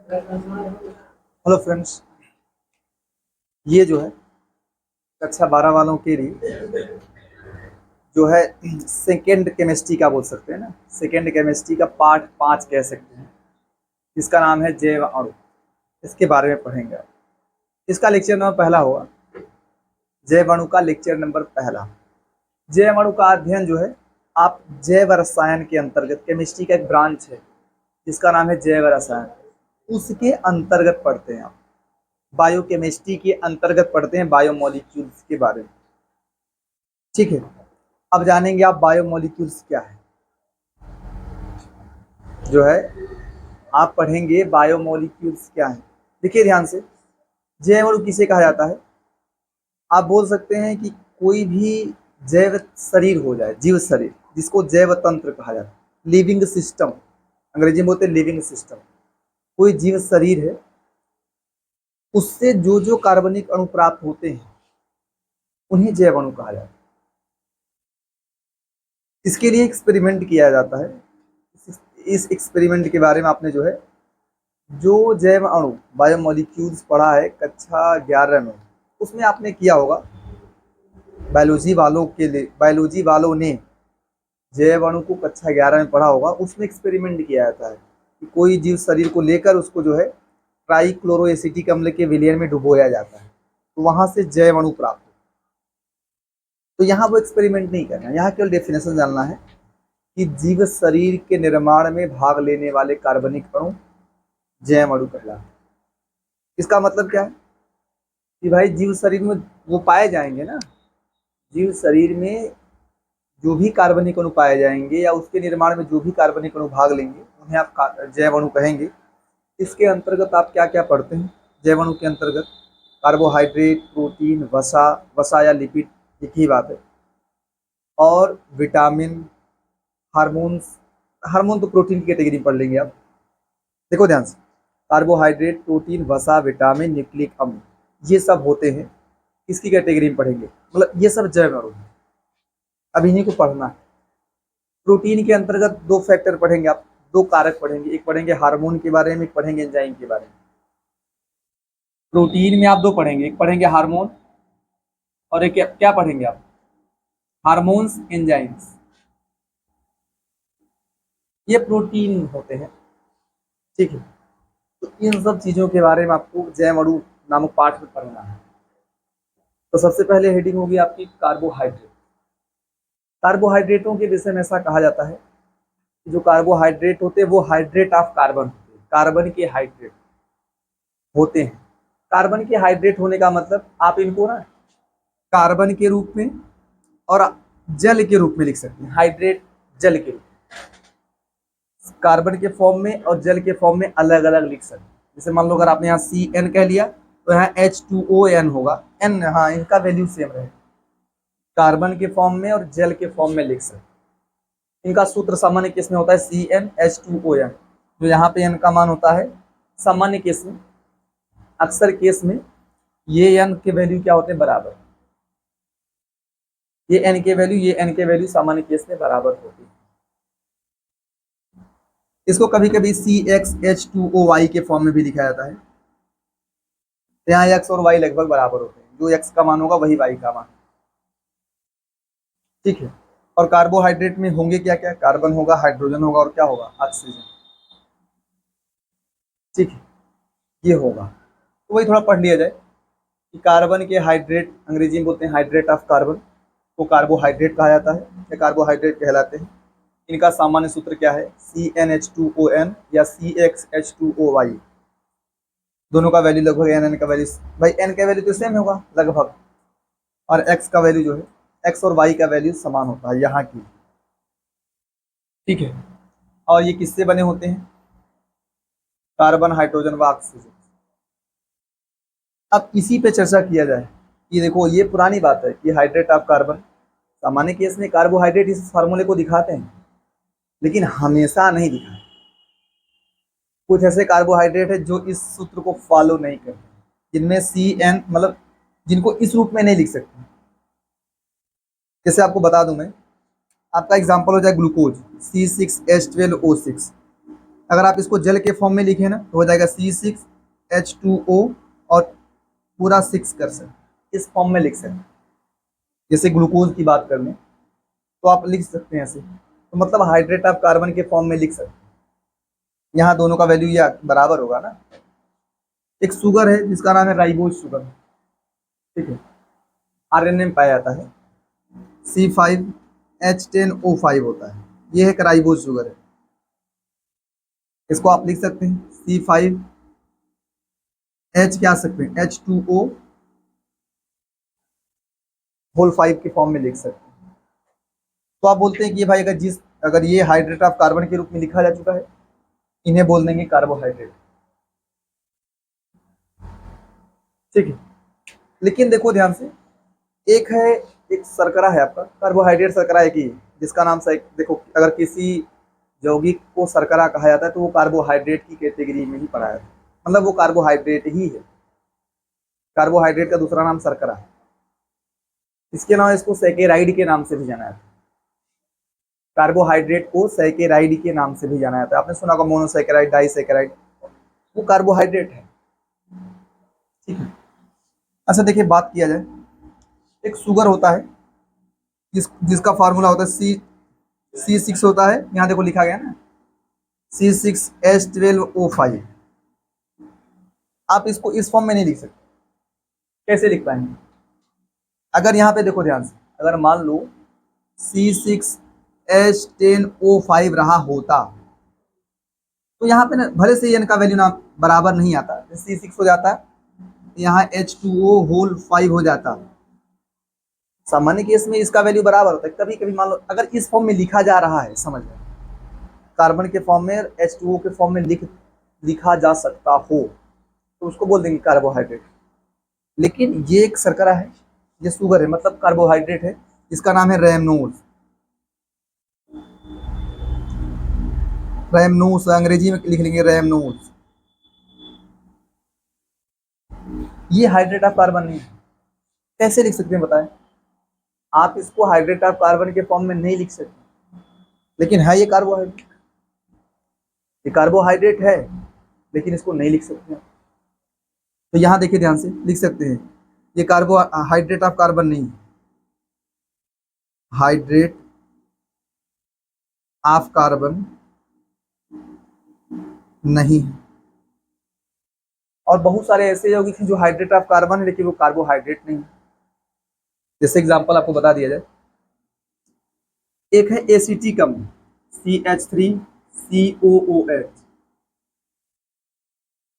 Hello friends, ये जो है कक्षा 12 वालों के लिए जो है सेकेंड केमिस्ट्री का बोल सकते हैं ना। सेकेंड केमिस्ट्री का पार्ट 5 कह सकते हैं, जिसका नाम है जैव अणु। इसके बारे में पढ़ेंगे आप। इसका लेक्चर नंबर पहला होगा, जैव अणु का लेक्चर नंबर पहला। जैव अणु का अध्ययन जो है आप जैव रसायन के अंतर्गत, केमिस्ट्री का एक ब्रांच है जिसका नाम है जैव रसायन, उसके अंतर्गत पढ़ते हैं आप। बायोकेमिस्ट्री के अंतर्गत पढ़ते हैं बायोमोलिक्यूल्स के बारे में। ठीक है, अब जानेंगे आप बायोमोलिक्यूल्स क्या है। जो है आप पढ़ेंगे बायोमोलिक्यूल्स क्या है। देखिए ध्यान से, जैव अणु किसे कहा जाता है। आप बोल सकते हैं कि कोई भी जैव शरीर हो जाए, जीव शरीर, जिसको जैव तंत्र कहा जाता है, लिविंग सिस्टम, अंग्रेजी में बोलते हैं लिविंग सिस्टम। कोई जीव शरीर है, उससे जो जो कार्बनिक अणु प्राप्त होते हैं उन्हें जैव अणु कहा जाता है। इसके लिए एक्सपेरिमेंट किया जाता है। इस एक्सपेरिमेंट के बारे में आपने जो है, जो जैव अणु बायोमोलिक्यूल्स पढ़ा है कक्षा 11 में, उसमें आपने किया होगा। बायोलॉजी वालों ने जैव अणु को कक्षा 11 में पढ़ा होगा। उसमें एक्सपेरिमेंट किया जाता है कि कोई जीव शरीर को लेकर उसको जो है ट्राइक्लोरोएसिटिक अम्ल के विलयन में डुबोया जाता है, तो वहां से जैव अणु प्राप्त हो। तो यहाँ वो एक्सपेरिमेंट नहीं करना, यहाँ केवल डेफिनेशन जानना है कि जीव शरीर के निर्माण में भाग लेने वाले कार्बनिक अणु जैव अणु कहलाते हैं। इसका मतलब क्या है कि भाई जीव शरीर में वो पाए जाएंगे ना, जीव शरीर में जो भी कार्बनिक अणु पाए जाएंगे या उसके निर्माण में जो भी कार्बनिक अणु भाग लेंगे उन्हें आप जैव अणु कहेंगे। इसके अंतर्गत आप क्या क्या पढ़ते हैं जैव अणु के अंतर्गत? कार्बोहाइड्रेट, प्रोटीन, वसा, वसा या लिपिड, एक ही बात है, और विटामिन, हार्मोन्स। हार्मोन तो प्रोटीन की कैटेगरी पढ़ लेंगे आप। देखो ध्यान से, कार्बोहाइड्रेट, प्रोटीन, वसा, विटामिन, न्यूक्लिक अम्ल, ये सब होते हैं, किसकी कैटेगरी में पढ़ेंगे? मतलब ये सब जैव अणु हैं। अब इन्हीं को पढ़ना है। प्रोटीन के अंतर्गत दो फैक्टर पढ़ेंगे आप, दो कारक पढ़ेंगे। एक पढ़ेंगे हार्मोन के बारे में, एक पढ़ेंगे एंजाइम के बारे में। प्रोटीन में आप दो पढ़ेंगे, एक पढ़ेंगे हार्मोन और एक क्या पढ़ेंगे आप? Hormones, enzymes. ये प्रोटीन होते हैं। ठीक है, तो इन सब चीजों के बारे में आपको जैव अणु नामक पाठ में पढ़ना है। तो सबसे पहले हेडिंग होगी आपकी कार्बोहाइड्रेट। कार्बोहाइड्रेटों के विषय में ऐसा कहा जाता है कि जो कार्बोहाइड्रेट होते हैं वो हाइड्रेट ऑफ कार्बन होते हैं, कार्बन के हाइड्रेट होते हैं। कार्बन के हाइड्रेट होने का मतलब आप इनको ना कार्बन के रूप में और जल के रूप में लिख सकते हैं। हाइड्रेट जल के रूप में, कार्बन के फॉर्म में और जल के फॉर्म में अलग अलग लिख सकते हैं। जैसे मान लो अगर आपने यहाँ CN कह लिया तो यहाँ H2ON होगा, N, हाँ, इनका वैल्यू सेम रहेगा। कार्बन के फॉर्म में और जल के फॉर्म में लिख सकते। इनका सूत्र सामान्य केस में होता है CnH2ON, जो यहाँ पे N का मान होता है सामान्य केस में। अक्सर केस में ये N के वैल्यू क्या होते हैं? बराबर। ये N के वैल्यू सामान्य केस में बराबर होती है। इसको कभी कभी CxH2OY के फॉर्म में भी लिखा जाता है। यहाँ X और Y लगभग बराबर होते हैं, जो X का मान होगा वही Y का मान। ठीक है, और कार्बोहाइड्रेट में होंगे क्या क्या? कार्बन होगा, हाइड्रोजन होगा और क्या होगा? ऑक्सीजन। ठीक है, ये होगा। तो वही थोड़ा पढ़ लिया जाए कि कार्बन के हाइड्रेट, अंग्रेजी में बोलते हैं हाइड्रेट ऑफ कार्बन, को कार्बोहाइड्रेट कहा जाता है या कार्बोहाइड्रेट कहलाते हैं। इनका सामान्य सूत्र क्या है? CnH2ON या CxH2OY। दोनों का वैल्यू लगभग N का वैल्यू, भाई N का वैल्यू तो सेम होगा लगभग, और X का वैल्यू जो है, X और Y का वैल्यू समान होता है यहाँ की। ठीक है, और ये किससे बने होते हैं? कार्बन, हाइड्रोजन व ऑक्सीजन। अब इसी पे चर्चा किया जाए कि देखो ये पुरानी बात है कि हाइड्रेट ऑफ कार्बन, सामान्य केस में कार्बोहाइड्रेट इस फार्मूले को दिखाते हैं, लेकिन हमेशा नहीं दिखाते। कुछ ऐसे कार्बोहाइड्रेट है जो इस सूत्र को फॉलो नहीं करते, जिनमें CN, मतलब जिनको इस रूप में नहीं लिख सकते। जैसे आपको बता दूं मैं, आपका एग्जांपल हो जाए ग्लूकोज, C6H12O6। अगर आप इसको जल के फॉर्म में लिखें ना तो हो जाएगा C6H2O और पूरा 6 कर सकते, इस फॉर्म में लिख सकते। जैसे ग्लूकोज की बात कर लें तो आप लिख सकते हैं ऐसे, तो मतलब हाइड्रेट ऑफ कार्बन के फॉर्म में लिख सकते हैं। यहाँ दोनों का वैल्यू या बराबर होगा ना। एक शुगर है जिसका नाम है राइबोज शुगर, ठीक है, आरएनए में पाया जाता है, C5H10O5 होता है, ये एक राइबोज शुगर है। इसको आप लिख सकते हैं C5H क्या सकते हैं H2O होल 5 के फॉर्म में लिख सकते हैं। तो आप बोलते हैं कि भाई अगर ये हाइड्रेट ऑफ कार्बन के रूप में लिखा जा चुका है, इन्हें बोल देंगे कार्बोहाइड्रेट, ठीक है। लेकिन देखो ध्यान से, एक है, एक शर्करा है आपका, कार्बोहाइड्रेट शर्करा है कि जिसका नाम से देखो, अगर किसी यौगिक को शर्करा कहा जाता है तो वो कार्बोहाइड्रेट की कैटेगरी में ही पड़ा है, मतलब वो कार्बोहाइड्रेट ही है। कार्बोहाइड्रेट का दूसरा नाम शर्करा है। इसके अलावा इसको सैकेराइड के नाम से भी जाना जाता है। कार्बोहाइड्रेट को सैकेराइड के नाम से भी जाना जाता है। आपने सुना होगा मोनोसैकेराइड, डाइसैकेराइड, वो कार्बोहाइड्रेट है, ठीक है। अच्छा देखिए, बात किया जाए, एक शुगर होता है जिसका फार्मूला होता है C6 होता है, यहाँ देखो लिखा गया ना C6H12O5। आप इसको इस फॉर्म में नहीं लिख सकते, कैसे लिख पाएंगे? अगर यहाँ पे देखो ध्यान से, अगर मान लो C6H10O5 रहा होता तो यहाँ पे ना भले से n का वैल्यू ना बराबर नहीं आता, C6 हो जाता, यहाँ H2O होल 5 हो जाता। सामान्य केस में इसका वैल्यू बराबर होता है। कभी कभी मान लो अगर इस फॉर्म में लिखा जा रहा है, समझ लो कार्बन के फॉर्म में H2O के फॉर्म में लिखा जा सकता हो तो उसको बोल देंगे कार्बोहाइड्रेट। लेकिन ये एक शर्करा है, ये शुगर है, मतलब कार्बोहाइड्रेट है, इसका नाम है रैमनोज। रैमनोज अंग्रेजी में लिख लेंगे रैमनोज। ये हाइड्रेट ऑफ कार्बन नहीं है। कैसे लिख सकते हैं बताएं? आप इसको हाइड्रेट ऑफ कार्बन के फॉर्म में नहीं लिख सकते, लेकिन है ये कार्बोहाइड्रेट, ये कार्बोहाइड्रेट है, लेकिन इसको नहीं लिख सकते। तो यहाँ देखिए ध्यान से, लिख सकते हैं ये कार्बोहाइड्रेट ऑफ कार्बन नहीं, हाइड्रेट ऑफ कार्बन नहीं है। और बहुत सारे ऐसे यौगिक हैं जो हाइड्रेट ऑफ कार्बन है लेकिन वो कार्बोहाइड्रेट नहीं है। जैसे एग्जांपल आपको बता दिया जाए, एक है एसिटिक अम्ल CH3COOH,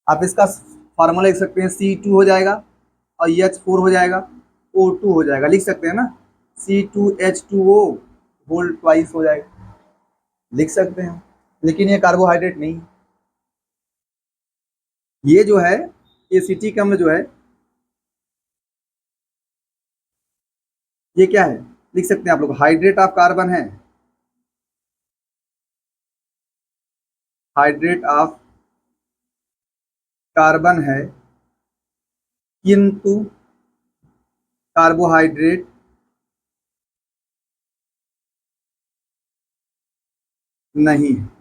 आप इसका फार्मूला लिख सकते हैं C2 हो जाएगा और H4 हो जाएगा, O2 हो जाएगा, लिख सकते हैं ना, C2H2O होल ट्वाइस हो जाएगा, लिख सकते हैं। लेकिन ये कार्बोहाइड्रेट नहीं, ये जो है एसिटिक अम्ल जो है ये क्या है, लिख सकते हैं आप लोग, हाइड्रेट ऑफ कार्बन है, हाइड्रेट ऑफ कार्बन है किंतु कार्बोहाइड्रेट नहीं है।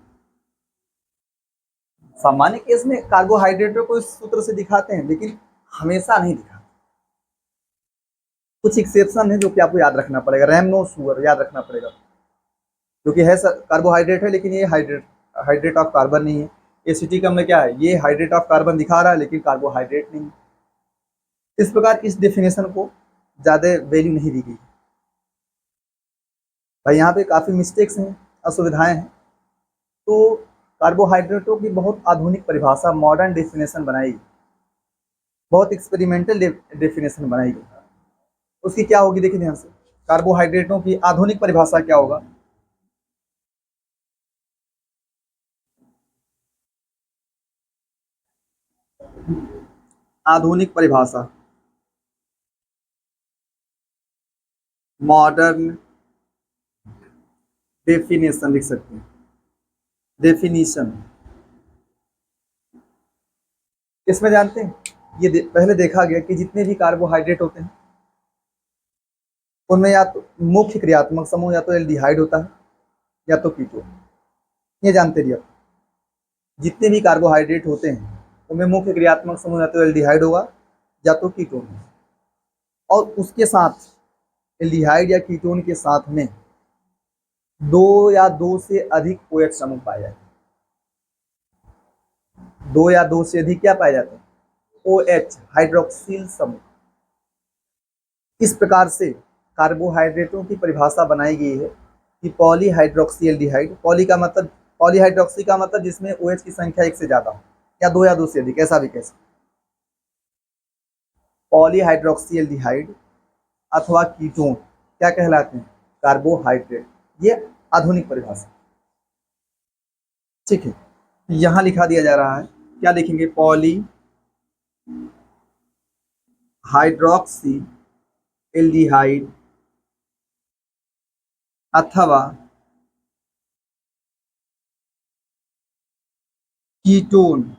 सामान्य केस में कार्बोहाइड्रेटों को इस सूत्र से दिखाते हैं लेकिन हमेशा नहीं दिखाते। कुछ एक्सेप्शन है जो कि आपको याद रखना पड़ेगा। रैमनो शुगर याद रखना पड़ेगा, जो कि है कार्बोहाइड्रेट है लेकिन ये हाइड्रेट ऑफ कार्बन नहीं है। एसिटिक अम्ल क्या है, ये हाइड्रेट ऑफ कार्बन दिखा रहा है लेकिन कार्बोहाइड्रेट नहीं। इस प्रकार इस डेफिनेशन को ज़्यादा वैल्यू नहीं दी गई भाई, यहाँ पे काफ़ी मिस्टेक्स हैं, असुविधाएं हैं। तो कार्बोहाइड्रेटों की बहुत आधुनिक परिभाषा, मॉडर्न डेफिनेशन बनाई गई, बहुत एक्सपेरिमेंटल डेफिनेशन बनाई गई। उसकी क्या होगी देखिए ध्यान से, कार्बोहाइड्रेटों की आधुनिक परिभाषा क्या होगा। आधुनिक परिभाषा, मॉडर्न डेफिनेशन लिख सकते हैं, डेफिनेशन। इसमें जानते हैं, ये पहले देखा गया कि जितने भी कार्बोहाइड्रेट होते हैं उनमें या तो मुख्य क्रियात्मक समूह या तो एल्डिहाइड होता है या तो कीटोन, ये जानते रहिए आप। जितने भी कार्बोहाइड्रेट होते हैं उनमें मुख्य क्रियात्मक समूह या तो एल्डिहाइड होगा या तो कीटोन, और उसके साथ एल्डिहाइड या कीटोन के साथ में दो या दो से अधिक OH समूह पाए जाते हैं। दो या दो से अधिक क्या पाए जाते हैं? OH, हाइड्रोक्सिल समूह। इस प्रकार से कार्बोहाइड्रेटों की परिभाषा बनाई गई है कि पॉलीहाइड्रोक्सी एल्डिहाइड, पॉलीहाइड्रोक्सी का मतलब जिसमें OH की संख्या एक से ज्यादा हो, या दो से अधिक, ऐसा भी कैसे। पॉलीहाइड्रोक्सी एल्डिहाइड अथवा कीटोन क्या कहलाते हैं? कार्बोहाइड्रेट। ये आधुनिक परिभाषा, ठीक है। यहां लिखा दिया जा रहा है, क्या लिखेंगे? पॉली हाइड्रोक्सी एल्डिहाइड अथवा कीटोन।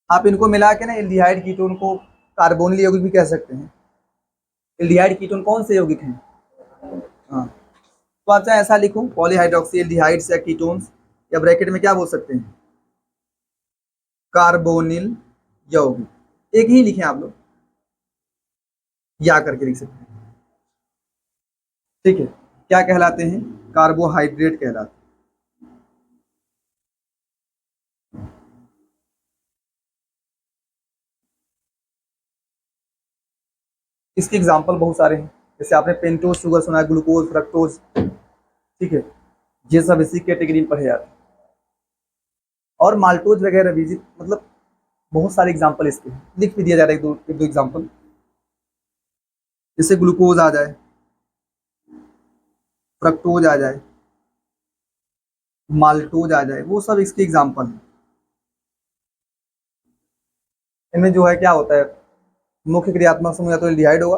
आप इनको मिला के ना एल्डिहाइड कीटोन को कार्बोनिल यौगिक भी कह सकते हैं। एल्डिहाइड कीटोन कौन से यौगिक हैं? हाँ, तो आप चाहे ऐसा लिखो, पॉलीहाइड्रोक्सी एल्डिहाइड्स या कीटोन्स, या ब्रैकेट में क्या बोल सकते हैं? कार्बोनिल यौगिक। एक ही लिखें आप लोग, या करके लिख सकते हैं, ठीक है। क्या कहलाते हैं? कार्बोहाइड्रेट कहलाते हैं। इसके एग्जाम्पल बहुत सारे हैं, जैसे आपने पेंटोज शुगर सुना है, ग्लूकोज, फ्रक्टोज, ठीक है, ये सब इसी कैटेगरी में पढ़े जाते हैं। और माल्टोज वगैरह भी, मतलब बहुत सारे एग्जाम्पल इसके लिख भी दिया जा रहा है, एक दो एग्जाम्पल, जैसे ग्लूकोज आ जाए, फ्रक्टोज आ जाए, माल्टोज आ जाए, वो सब इसके एग्जाम्पल हैं। इनमें जो है क्या होता है, मुख्य क्रियात्मक समूह या तो एल्डिहाइड होगा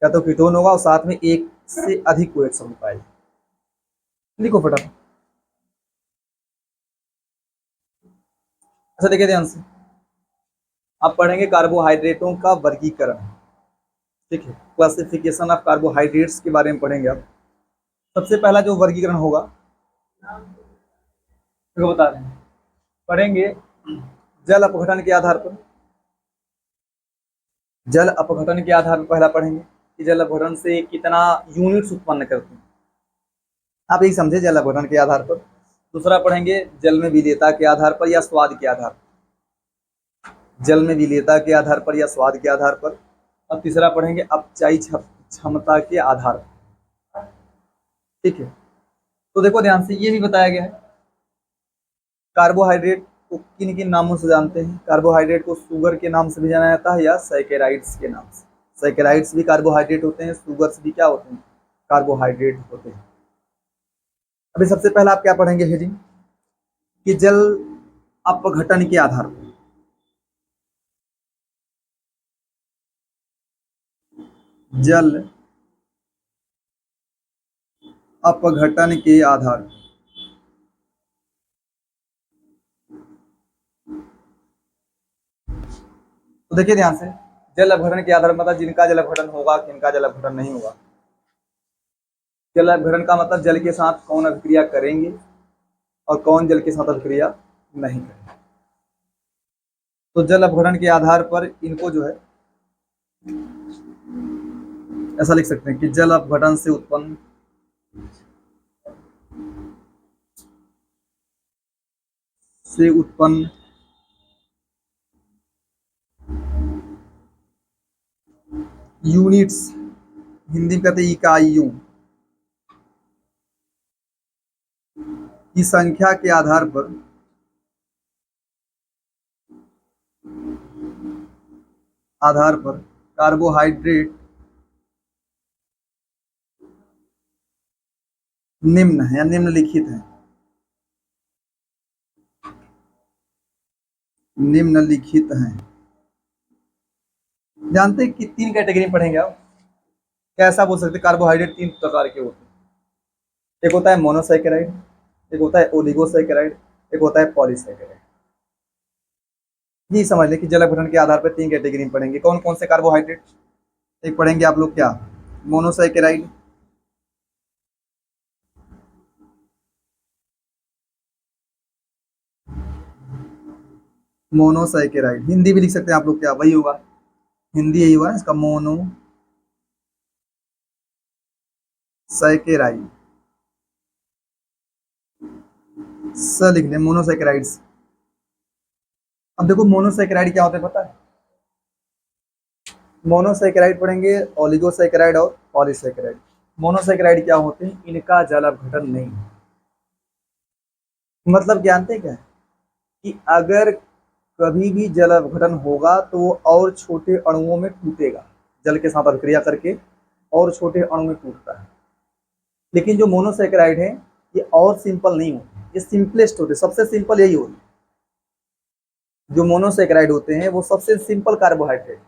या तो कीटोन होगा, और साथ में एक से अधिक OH समूह पाए। लिखो फटाफट। अच्छा देखिए ध्यान से, आप पढ़ेंगे कार्बोहाइड्रेटों का वर्गीकरण, ठीक है, क्लासिफिकेशन ऑफ कार्बोहाइड्रेट्स के बारे में पढ़ेंगे आप। सबसे पहला जो वर्गीकरण होगा, तो बता रहे हैं, पढ़ेंगे जल अपघटन के आधार पर। जल अपघटन के आधार पर पहला पढ़ेंगे कि जल अपघटन से कितना यूनिट्स उत्पन्न करते हैं, आप यही समझे, जल अपघटन के आधार पर। दूसरा पढ़ेंगे जल में विलेयता के आधार पर या स्वाद के आधार पर, जल में विलेयता के आधार पर या स्वाद के आधार पर। और तीसरा पढ़ेंगे अपचायी क्षमता के आधार पर, ठीक है। तो देखो ध्यान से, ये भी बताया गया है कार्बोहाइड्रेट को किन किन नामों से जानते हैं। कार्बोहाइड्रेट को शुगर के नाम से भी जाना जाता है, या सैकेराइड्स के नाम से। सैकेराइड्स भी कार्बोहाइड्रेट होते हैं, शुगर्स भी क्या होते हैं? कार्बोहाइड्रेट होते हैं। अभी सबसे पहला आप क्या पढ़ेंगे, हेडिंग, कि जल अपघटन के आधार पर, जल अपघटन के आधार पर। तो देखिए ध्यान से, जल अपघटन के आधार पर मतलब जिनका जल अपघटन होगा, किनका जल अपघटन नहीं होगा। जल अपघटन का मतलब जल के साथ कौन अभिक्रिया करेंगे और कौन जल के साथ अभिक्रिया नहीं करेंगे। तो जल अपघटन के आधार पर इनको जो है ऐसा लिख सकते हैं कि जल अपघटन से उत्पन्न यूनिट्स, हिंदी में कहते हैं इकाइयों की संख्या के आधार पर कार्बोहाइड्रेट निम्न है या निम्नलिखित है। निम्नलिखित हैं। जानते हैं कि तीन कैटेगरी पढ़ेंगे आप, कैसा बोल सकते हैं? कार्बोहाइड्रेट तीन प्रकार के होते हैं, एक होता है मोनोसैकेराइड, एक होता है ओलिगोसैकेराइड, एक होता है पॉलीसैकेराइड। ये समझ लें कि जल अपघटन के आधार पर तीन कैटेगरी में पढ़ेंगे। कौन कौन से कार्बोहाइड्रेट? एक पढ़ेंगे आप लोग क्या, मोनोसैकेराइड, मोनोसैकेराइड, हिंदी भी लिख सकते हैं आप लोग, क्या वही होगा, हिंदी यही होगा इसका, मोनोसैकेराइड। स लिख लें, मोनोसैकेराइड्स। अब देखो मोनोसैकेराइड क्या होता है पता है? मोनोसैकेराइड पढ़ेंगे, ओलिगोसैकेराइड और पॉलीसैकेराइड। मोनोसैकेराइड क्या होते हैं? इनका जल अपघटन नहीं, मतलब जानते हैं क्या है? कि अगर कभी भी जल अपघटन होगा तो वो और छोटे अणुओं में टूटेगा, जल के साथ अभिक्रिया करके और छोटे अणु में टूटता है। लेकिन जो मोनोसैकेराइड है ये और सिंपल नहीं होते, ये सिंपलेस्ट होते, सबसे सिंपल यही होते। जो मोनोसैकेराइड होते हैं वो सबसे सिंपल कार्बोहाइड्रेट,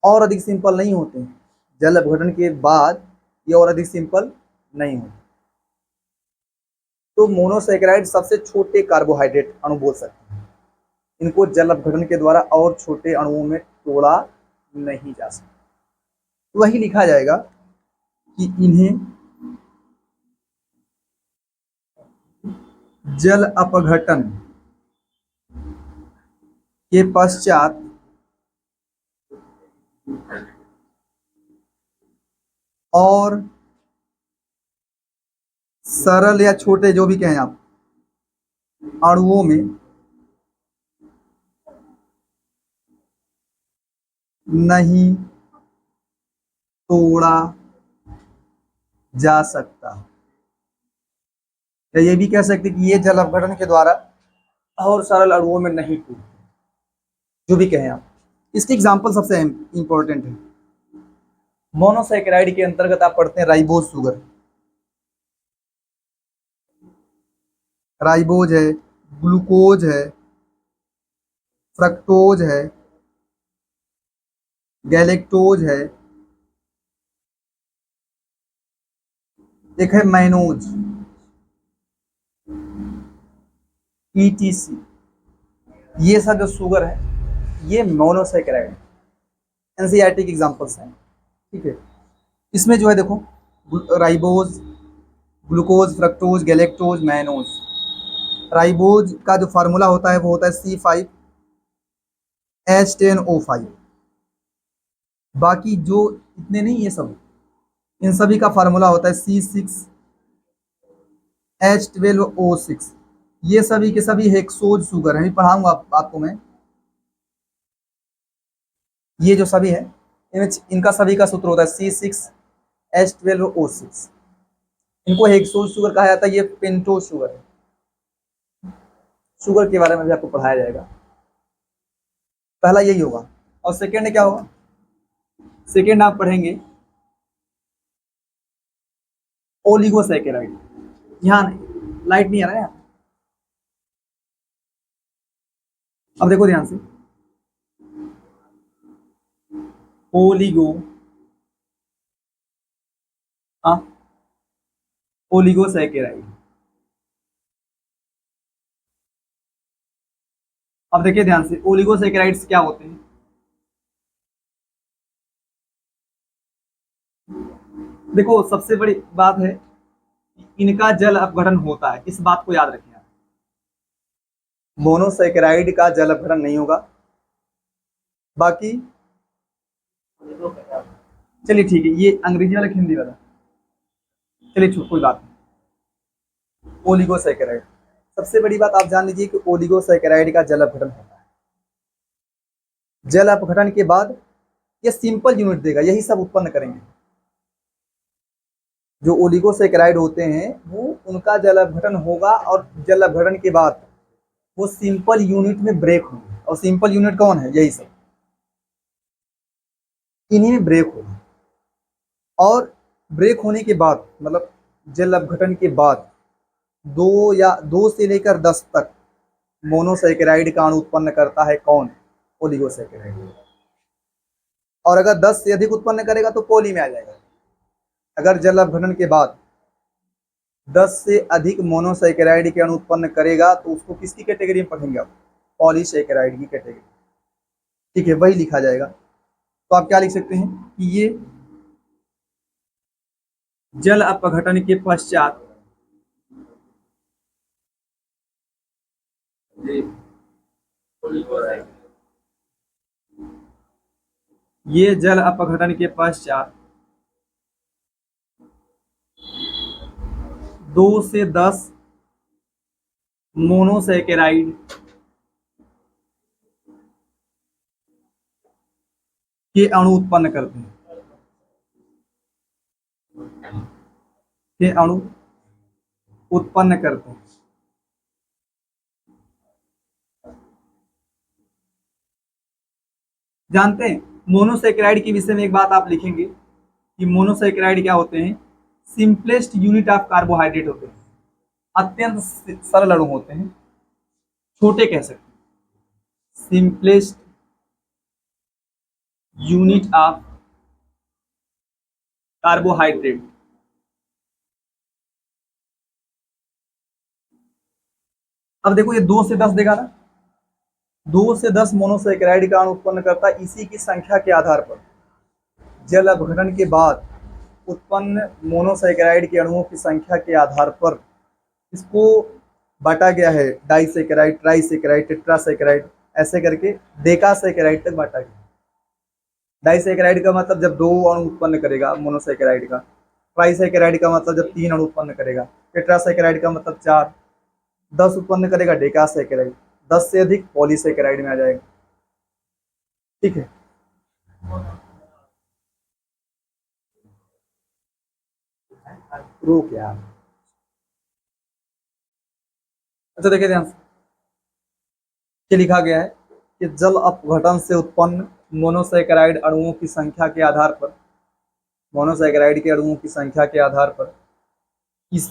और अधिक सिंपल नहीं होते हैं। जल अपघटन के बाद ये और अधिक सिंपल नहीं होते। तो मोनोसैकेराइड सबसे छोटे कार्बोहाइड्रेट अणु बोल सकते हैं। इनको जल अपघटन के द्वारा और छोटे अणुओं में तोड़ा नहीं जा सकता। तो वही लिखा जाएगा कि इन्हें जल अपघटन के पश्चात और सरल या छोटे जो भी कहें आप अणुओं में नहीं तोड़ा जा सकता। या ये भी कह सकते कि ये जल अपघटन के द्वारा और सरल अणुओं में नहीं टूटते, जो भी कहें आप। इसकी एग्जांपल सबसे इंपॉर्टेंट है। मोनोसैकेराइड के अंतर्गत आप पढ़ते हैं राइबोज शुगर, राइबोज है, ग्लूकोज है, फ्रक्टोज है, गैलेक्टोज है, एक है मैनोज, ईटीसी। ये सब जो शुगर है ये मोनोसैकेराइड एनसीईआरटी के एग्जांपल्स हैं। ठीक है, इसमें जो है देखो, ribose, glucose, fructose, galactose, mannose. Ribose का जो फार्मूला होता है वो होता है C5H10O5। बाकी जो इतने नहीं, ये सब, इन सभी का फार्मूला होता है C6H12O6। ये सभी के सभी हेक्सोज शुगर है, पढ़ाऊंगा आपको मैं। ये जो सभी है इनका सभी का सूत्र होता है C6H12O6। इनको हेक्सोज शुगर कहा जाता है, ये पेंटोज शुगर है। शुगर के बारे में भी आपको पढ़ाया जाएगा। पहला यही होगा, और सेकेंड क्या होगा? सेकेंड आप पढ़ेंगे ओलिगोसैकेराइड। यहाँ नहीं, लाइट नहीं आ रहा है यहाँ। अब देखो ध्यान से, ओलिगो, हाँ, ओलिगोसैकेराइड। अब देखिए ध्यान से, ओलिगोसैकेराइड्स क्या होते हैं? देखो सबसे बड़ी बात है इनका जल अपघटन होता है, इस बात को याद रखिए। मोनोसैकेराइड का जल अपघटन नहीं होगा। बाकी चलिए ठीक है, ये अंग्रेजी वाला हिंदी वाला, चलिए कोई बात नहीं। ओलिगोसैकेराइड, सबसे बड़ी बात आप जान लीजिए कि ओलिगोसैकेराइड का जल अपघटन होता है। जल अपघटन के बाद ये सिंपल यूनिट देगा, यही सब उत्पन्न करेंगे। जो ओलिगोसैकेराइड होते हैं वो उनका जल अपघटन होगा, और जल अपघटन के बाद वो सिंपल यूनिट में ब्रेक होंगे। और सिंपल यूनिट कौन है? यही सब, इन्हीं में ब्रेक होगा। और ब्रेक होने के बाद, मतलब जल अपघटन के बाद 2 से लेकर 10 तक मोनोसैकेराइड का अणु उत्पन्न करता है कौन? ओलिगोसैकेराइड। और अगर 10 से अधिक उत्पन्न करेगा तो पॉली में आ जाएगा। अगर जल अपघटन के बाद 10 से अधिक मोनोसैकेराइड के अणु उत्पन्न करेगा तो उसको किसकी कैटेगरी में पढ़ेंगे आप? पॉलीसैकेराइड की कैटेगरी। ठीक है, वही लिखा जाएगा। तो आप क्या लिख सकते हैं कि ये जल अपघटन के पश्चात ये जल अपघटन के पश्चात 2 से 10 मोनोसैकेराइड के अणु उत्पन्न करते हैं, के अणु उत्पन्न करते हैं। जानते हैं मोनोसैकेराइड के विषय में एक बात आप लिखेंगे कि मोनोसैकेराइड क्या होते हैं? सिंपलेस्ट यूनिट ऑफ कार्बोहाइड्रेट होते हैं, अत्यंत सरल अणु होते हैं, छोटे कह सकते हैं। Simplest unit of carbohydrate. अब देखो ये 2 से 10 देगा ना, 2 से 10 मोनोसैकेराइड का अणु उत्पन्न करता है। इसी की संख्या के आधार पर जल अपघटन के बाद उत्पन्न मोनोसैकेराइड के अणुओं की संख्या के आधार पर इसको बांटा गया है डाइसैकेराइड, ट्राइसैकेराइड, टेट्रासैकेराइड, ऐसे करके डेकासैकेराइड तक बांटा गया। डाइसैकेराइड का मतलब जब 2 अणु उत्पन्न करेगा मोनोसैकेराइड का, ट्राइसैकेराइड का मतलब जब 3 अणु उत्पन्न करेगा, टेट्रासैकेराइड का मतलब 4, 10 उत्पन्न करेगा डेकासैकेराइड, 10 से अधिक पॉलीसैकेराइड में आ जाएगा। ठीक है, प्रूव क्या? अच्छा देखिए ध्यान से, ये लिखा गया है कि जल अपघटन से उत्पन्न मोनोसैकेराइड अणुओं की संख्या के आधार पर, मोनोसैकेराइड के अणुओं की संख्या के आधार पर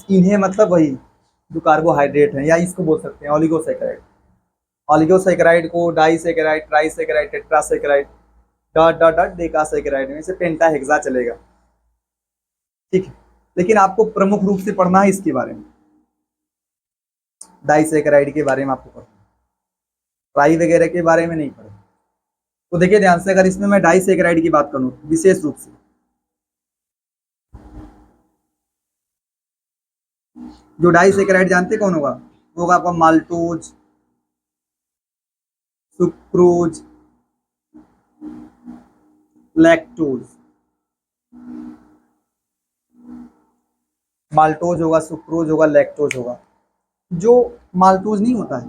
इन्हें मतलब वही जो कार्बोहाइड्रेट है, या इसको बोल सकते हैं ऑलिगोसैकेराइड। ऑलिगोसैकेराइड को डाइसैकेराइड, ट्राइसैकेराइड, टेट्रासैकेराइड, डॉट डॉट डॉट डेकासैकेराइड में से पेंटाहेक्सा चलेगा। ठीक है, लेकिन आपको प्रमुख रूप से पढ़ना है इसके बारे में, डाइसैकेराइड के बारे में आपको पढ़ना, ट्राई वगैरह के बारे में नहीं पढ़ना। तो देखिए ध्यान से, अगर इसमें मैं डाइसैकेराइड की बात करूं विशेष रूप से, जो डाइसैकेराइड जानते कौन होगा? वो होगा आपका माल्टोज, सुक्रोज, लैक्टोज। माल्टोज होगा, सुक्रोज होगा, लैक्टोज होगा। जो माल्टोज नहीं होता है,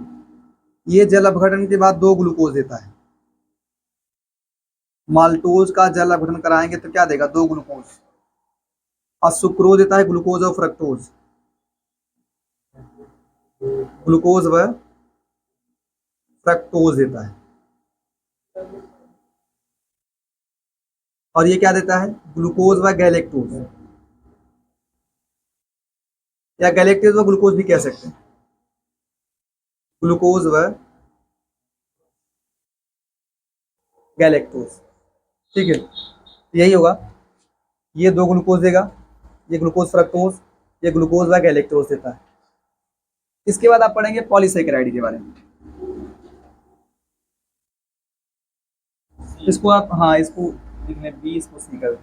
ये जल अपघटन के बाद 2 ग्लूकोज देता है। माल्टोज का जल अपघटन कराएंगे तो क्या देगा? 2 ग्लूकोज। और सुक्रोज देता है ग्लूकोज और फ्रक्टोज, ग्लूकोज व फ्रक्टोज देता है। और ये क्या देता है? ग्लूकोज व गैलेक्टोज, या गैलेक्टोज व ग्लूकोज भी कह सकते हैं, ग्लूकोज व गैलेक्टोज। ठीक है, यही होगा, ये 2 ग्लूकोज देगा, ये ग्लूकोज फ्रक्टोज, ये ग्लूकोज व गैलेक्टोज देता है। इसके बाद आप पढ़ेंगे पॉलीसैकेराइड के बारे में। इसको आप, हाँ इसको लिखने 20 को सी कर,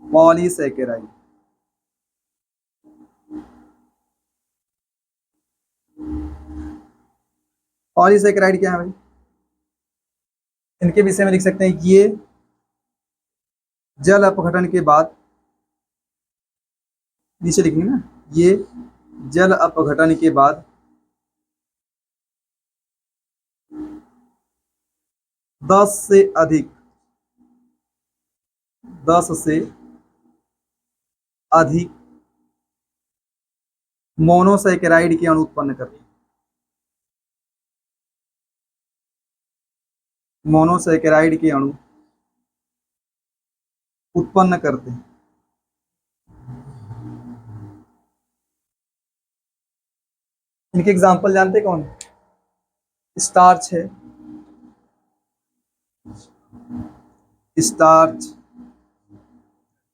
पॉलीसैकेराइड। पॉलीसैकेराइड क्या है भाई? इनके विषय में लिख सकते हैं, ये जल अपघटन के बाद, नीचे लिखेंगे ना, ये जल अपघटन के बाद 10 से अधिक, 10 से अधिक मोनोसैकेराइड के अणु उत्पन्न करते हैं। मोनोसैकेराइड के अणु उत्पन्न करते हैं। इनके एग्जाम्पल जानते कौन? स्टार्च है, स्टार्च,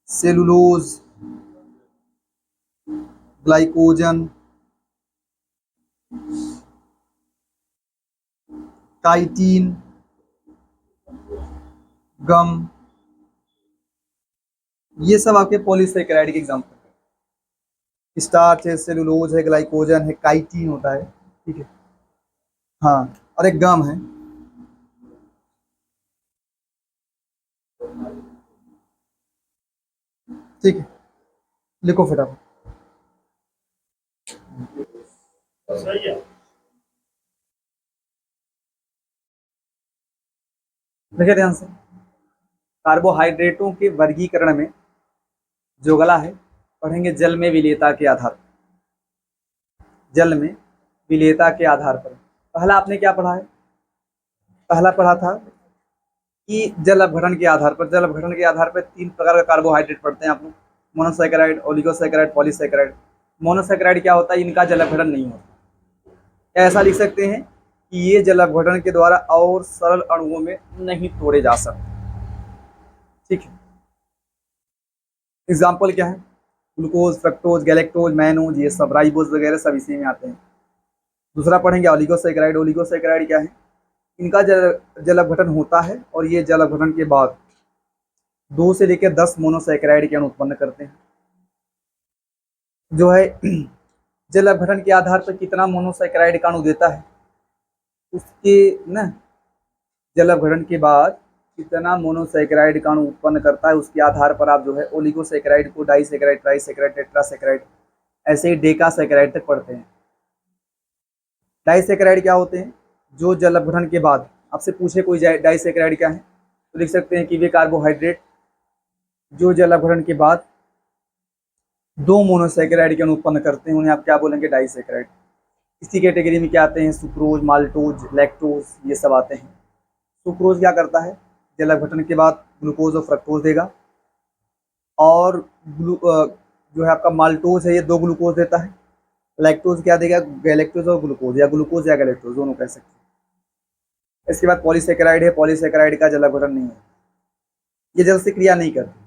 सेलुलोज, ग्लाइकोजन, काइटिन, गम, ये सब आपके पॉलीसैकेराइड के एग्जाम्पल है। स्टार्च है, सेलुलोज है, ग्लाइकोजन है, काइटिन होता है। ठीक है, हाँ, और एक गम है। ठीक है, लिखो फटाफट। सही है। देखिए ध्यान से, कार्बोहाइड्रेटों के वर्गीकरण में जो अगला है पढ़ेंगे जल में विलेयता के आधार पर। जल में विलेयता के आधार पर पहला आपने क्या पढ़ा है? पहला पढ़ा था कि जल अपघटन के आधार पर, जल अपघटन के आधार पर तीन प्रकार का कार्बोहाइड्रेट पढ़ते हैं आप लोग, मोनोसैकेराइड, ओलिगोसैकेराइड, पॉलीसैकेराइड। मोनोसैकेराइड क्या होता है? इनका जल अपघटन नहीं होता। ऐसा लिख सकते हैं कि ये जल अपघटन के द्वारा और सरल अणुओं में नहीं तोड़े जा सकते। ठीक है, एग्जाम्पल क्या है? ग्लूकोज, फ्रक्टोज, गैलेक्टोज, मैनोज, ये सब राइबोज वगैरह सब इसी में आते हैं। दूसरा पढ़ेंगे ओलिगोसैकेराइड। ओलिगोसैकेराइड क्या है? इनका जल अपघटन होता है और ये जल अपघटन के बाद 2 से लेकर 10 मोनोसैकेराइड के अणु उत्पन्न करते हैं। जो है जल अपघटन के आधार पर कितना मोनोसैकेराइड का अणु देता है, उसके ना जल अपघटन के बाद कितना मोनोसैकेराइड का अणु उत्पन्न करता है, उसके आधार पर आप जो है ओलिगोसैकेराइड को डाइसैकेराइड, ट्राइसैकेराइड, टेट्रासैकेराइड, ऐसे ही डेकासैकेराइड तक पढ़ते हैं। डाइसैकेराइड क्या होते हैं? जो जल अपघटन के बाद आपसे पूछे कोई डाइसैकेराइड क्या है, तो लिख सकते हैं कि वे कार्बोहाइड्रेट जो जल अपघटन के बाद 2 मोनोसैकेराइड के अणु उत्पन्न करते हैं, उन्हें आप क्या बोलेंगे? डाइसैकेराइड। इसी कैटेगरी में क्या आते हैं? सुक्रोज, माल्टोज, लैक्टोज, ये सब आते हैं। सुक्रोज क्या करता है? जल अपघटन के बाद ग्लूकोज और फ्रक्टोज देगा, और जो है आपका माल्टोज है ये 2 ग्लूकोज देता है। लैक्टोज क्या देगा? गैलेक्टोज और ग्लूकोज, या ग्लूकोज या गैलेक्टोज दोनों कह सकते हैं। इसके बाद पॉलीसैकेराइड है। पॉलीसैकेराइड का जल अपघटन नहीं है, ये जल से क्रिया नहीं करती।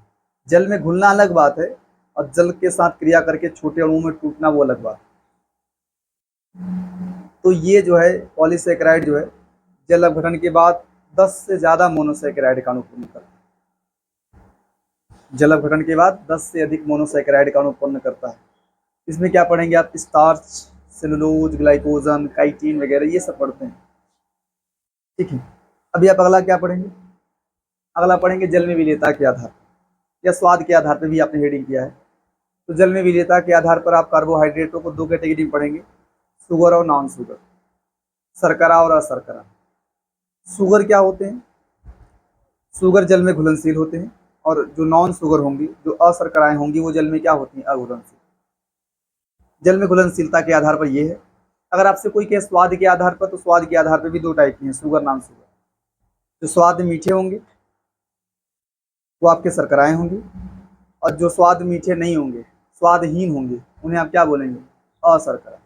जल में घुलना अलग बात है, और जल के साथ क्रिया करके छोटे अणुओं में टूटना वो अलग बात है। तो ये जो है पॉलीसैकेराइड जो है जल अपघटन के बाद 10 से ज्यादा मोनोसैकेराइड का अणु उत्पन्न करता है। जल अपघटन के बाद 10 से अधिक मोनोसैकेराइड का अणु उत्पन्न करता है। इसमें क्या पढ़ेंगे आप? स्टार्च, सेलुलोज, ग्लाइकोजन, काइटिन वगैरह ये सब पढ़ते हैं। ठीक है, अभी आप अगला क्या पढ़ेंगे? अगला पढ़ेंगे जल में विलेयता के आधार पर, या स्वाद के आधार पर भी आपने हेडिंग किया है। तो जल में विलेयता के आधार पर आप कार्बोहाइड्रेटों को 2 कैटेगरी में पढ़ेंगे, शुगर और नॉन शुगर, शर्करा और अशर्करा। शुगर क्या होते हैं? शुगर जल में घुलनशील होते हैं, और जो नॉन शुगर होंगी, जो अशर्कराएं होंगी, वो जल में क्या होती हैं? अघुलनशील। जल में घुलनशीलता के आधार पर ये है। अगर आपसे कोई कहे स्वाद के आधार पर, तो स्वाद के आधार पर भी 2 टाइप की हैं, शुगर, नॉन शुगर। जो स्वाद मीठे होंगे वो आपके शर्कराएं होंगी, और जो स्वाद मीठे नहीं होंगे, स्वादहीन होंगे, उन्हें आप क्या बोलेंगे? अशर्करा।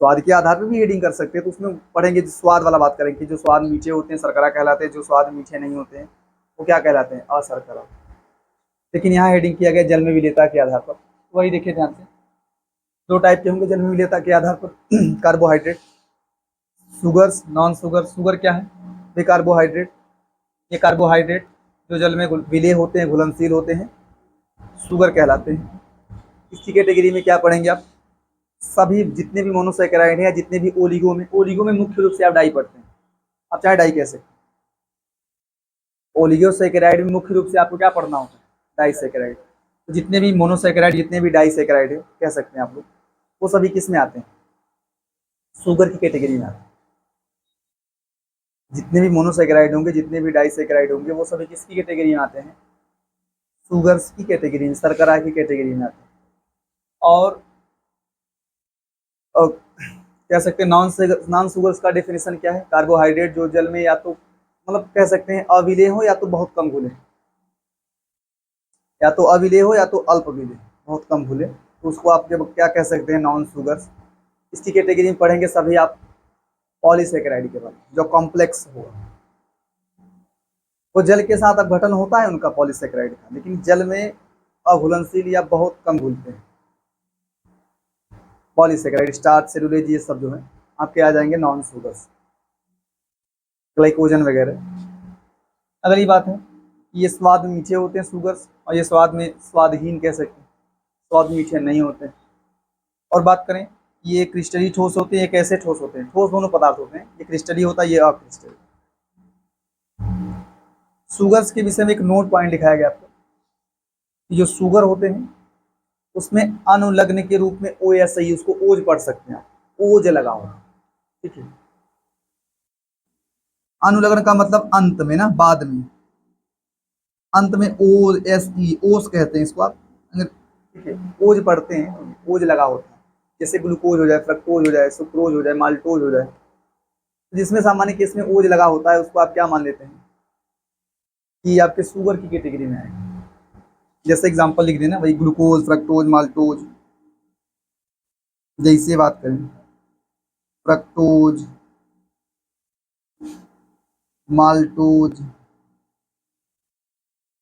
स्वाद के आधार पर भी हेडिंग कर सकते हैं, तो उसमें पढ़ेंगे स्वाद वाला बात करेंगे कि जो स्वाद मीठे होते हैं शर्करा कहलाते हैं, जो स्वाद मीठे नहीं होते हैं वो क्या कहलाते हैं? अशर्करा। लेकिन यहाँ हेडिंग किया गया जल में विलेयता के आधार पर। वही देखिए ध्यान से, 2 टाइप के होंगे जल में विलेयता के आधार पर carbohydrate, sugars, non sugar. Sugar क्या है? वे कार्बोहाइड्रेट, ये कार्बोहाइड्रेट जो जल में विलेय होते हैं, घुलनशील होते हैं, शुगर कहलाते हैं। इसी कैटेगरी में क्या पढ़ेंगे आप? सभी जितने भी मोनोसैकेराइड हैं, जितने भी ओलिगो में मुख्य रूप से आप डाई पढ़ते हैं, आप चाहे डाई कह सकते हैं। ओलिगोसैकेराइड में मुख्य रूप से आपको क्या पढ़ना होता है? डाइसैकेराइड। तो जितने भी मोनोसैकेराइड, जितने भी डाइसैकेराइड है कह सकते हैं आप लोग, वो सभी किस में आते हैं? शुगर की कैटेगरी में आते हैं। जितने भी मोनोसैकेराइड होंगे, जितने भी डाइसैकेराइड होंगे, वो सभी किसकी कैटेगरी में आते हैं? शुगर्स की कैटेगरी में, शर्करा की कैटेगरी में आते हैं। और कह सकते हैं नॉन शुगर्स का डेफिनेशन क्या है? कार्बोहाइड्रेट जो जल में या तो मतलब कह सकते हैं अविलेय हो, या तो बहुत कम घुले, या तो अविलेय हो या तो अल्प विलेय, बहुत कम घुले, तो उसको आप क्या कह सकते हैं? Non sugars. इसकी कैटेगरी में पढ़ेंगे सभी आप पॉलीसैकेराइड के बारे में, जो कॉम्प्लेक्स होगा। वो जल के साथ अपघटन होता है उनका पॉलीसैकेराइड का, लेकिन जल में अघुलनशील या बहुत कम घुलते हैं। पॉलीसैकेराइड, स्टार्च, सेलुलोज, ये सब जो है आपके आ जाएंगे नॉन शुगर्स, ग्लाइकोजन वगैरह। अगली बात है, ये स्वाद मीठे होते हैं शुगर्स, और ये स्वाद में स्वादहीन कह सकते हैं, स्वाद मीठे नहीं होते हैं। और बात करें ये क्रिस्टलीय ठोस होते हैं, ये कैसे ठोस होते हैं? ठोस दोनों पदार्थ होते हैं, ये क्रिस्टलीय होता है, ये अक्रिस्टलीय। शुगर्स के विषय में एक नोट पॉइंट लिखाया गया आपको कि जो शुगर होते हैं उसमें अनुलग्न के रूप में ओ या सही, उसको ओज पढ़ सकते हैं आप, ओज लगा हो, ठीक है। अनुलग्न का मतलब अंत में ना, बाद में, अंत में ओ एस ई, ओस कहते हैं इसको आप, ठीक है। ओज पढ़ते हैं, ओज लगा होता है, जैसे ग्लूकोज हो जाए, फ्रक्टोज हो जाए, सुक्रोज हो जाए, माल्टोज हो जाए, जिसमें सामान्य केस में ओज लगा होता है उसको आप क्या मान लेते हैं कि आपके शुगर की कैटेगरी में आएगा। जैसे एग्जांपल लिख देना भाई, ग्लूकोज, फ्रक्टोज, माल्टोज। जैसे बात करें, फ्रक्टोज, माल्टोज,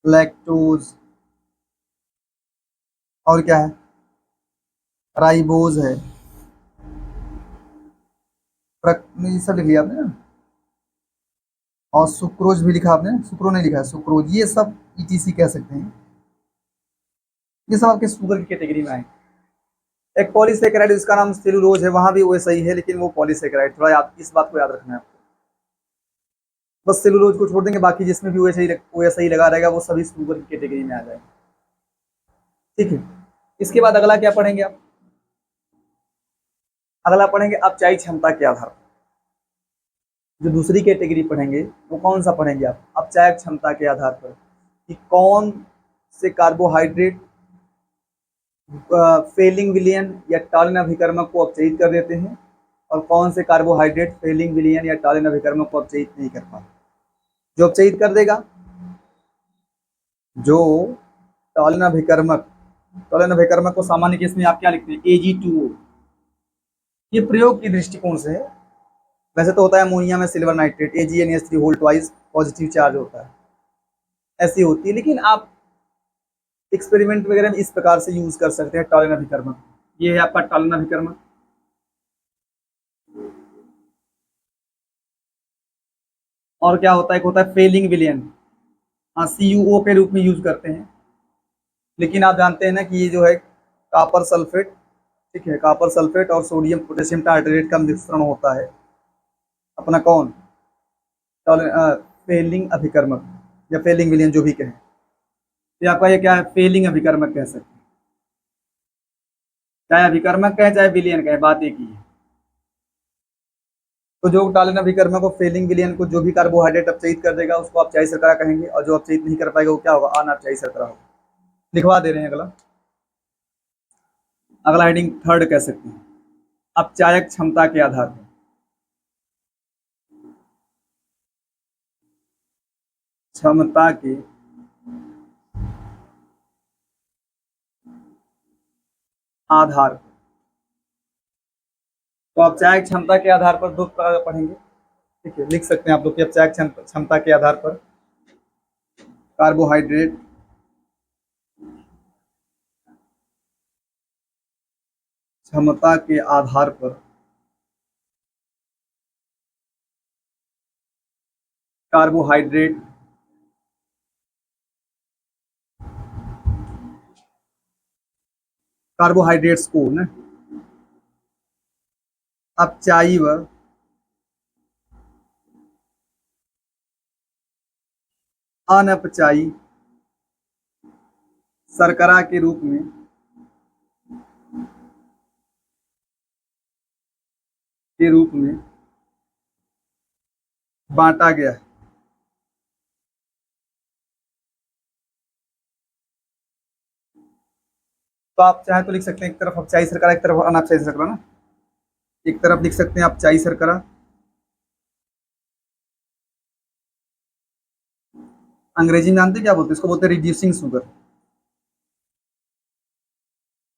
लैक्टोज, और क्या है, राइबोज है, ये सब लिख लिया आपने ना, और सुक्रोज भी लिखा आपने, सुक्रो नहीं लिखा है, सुक्रोज, ये सब ईटीसी कह सकते हैं। ये सब आपके शुगर की कैटेगरी में आए। एक पॉलीसेकेराइड जिसका नाम सेलुलोज है, वहां भी वैसा ही है, लेकिन वो पॉलीसेकेराइड, थोड़ा याद, इस बात को याद रखना है आपको। बस सेलुलोज को छोड़ देंगे, बाकी जिसमें भी वैसा ही लगा रहेगा वो सभी शुगर की कैटेगरी में आ जाएगा, ठीक है। इसके बाद अगला क्या पढ़ेंगे आप? अगला पढ़ेंगे अपचायी क्षमता के आधार पर। जो दूसरी कैटेगरी पढ़ेंगे वो कौन सा पढ़ेंगे आप? अपचायक क्षमता के आधार पर, कि कौन से कार्बोहाइड्रेट फेलिंग विलियन या टॉलिन अभिकर्मक को अपचयित कर देते हैं, और कौन से कार्बोहाइड्रेट फेलिंग विलियन या टॉलिन अभिकर्मक को अपचयित नहीं कर पाते। जो अपचयित कर देगा, जो टॉलिन अभिकर्मक, टॉलिन अभिकर्मक को सामान्य केस में आप क्या लिखते हैं? Ag2O। ये प्रयोग की दृष्टिकोण से है, वैसे तो होता है अमोनिया में silver nitrate, AgNH3 whole twice positive charge होता है, ऐसी होती है, लेकिन आप एक्सपेरिमेंट वगैरह में इस प्रकार से यूज कर सकते हैं टॉलिन अभिकर्मक। ये है आपका टॉलिन अभिकर्मक। और क्या होता है? एक होता है फेलिंग विलियन, हाँ, CuO के रूप में यूज करते हैं, लेकिन आप जानते हैं ना कि ये जो है कॉपर सल्फेट, ठीक है, कॉपर सल्फेट और सोडियम पोटेशियम टार्टरेट का मिश्रण होता है अपना, कौन? फेलिंग अभिकर्मक या फेलिंग विलियन, जो भी कहें। तो आपका ये क्या है? फेलिंग अभिकर्मक कह सकते हैं, चाहे अभिकर्मक कहें चाहे विलियन कहें, बात एक ही है। तो जो टॉलिन अभिकर्मक को, फेलिंग विलियन को, जो भी कार्बोहाइड्रेट अपचयित कर देगा उसको अपचायी शर्करा कहेंगे, और जो अपचयित नहीं कर पाएगा वो क्या होगा? अनअपचायी शर्करा होगा। लिखवा दे रहे हैं अगला। अगला हेडिंग थर्ड कह सकते हैं, अपचायक क्षमता के आधार पर। क्षमता के आधार पर, तो अपचायक क्षमता के आधार पर दो प्रकार पढ़ेंगे, ठीक है। लिख सकते हैं आप लोग कि अपचायक क्षमता के आधार पर कार्बोहाइड्रेट क्षमता के आधार पर कार्बोहाइड्रेट कार्बोहाइड्रेट्स को ना अपचायी व अनपचायी शर्करा के रूप में बांटा गया है। तो आप चाहे तो लिख सकते हैं एक तरफ अपचायी शर्करा, एक तरफ अनपचायी शर्करा ना। एक तरफ लिख सकते हैं अपचायी शर्करा, अंग्रेजी में जानते क्या बोलते हैं इसको? बोलते हैं रिड्यूसिंग शुगर।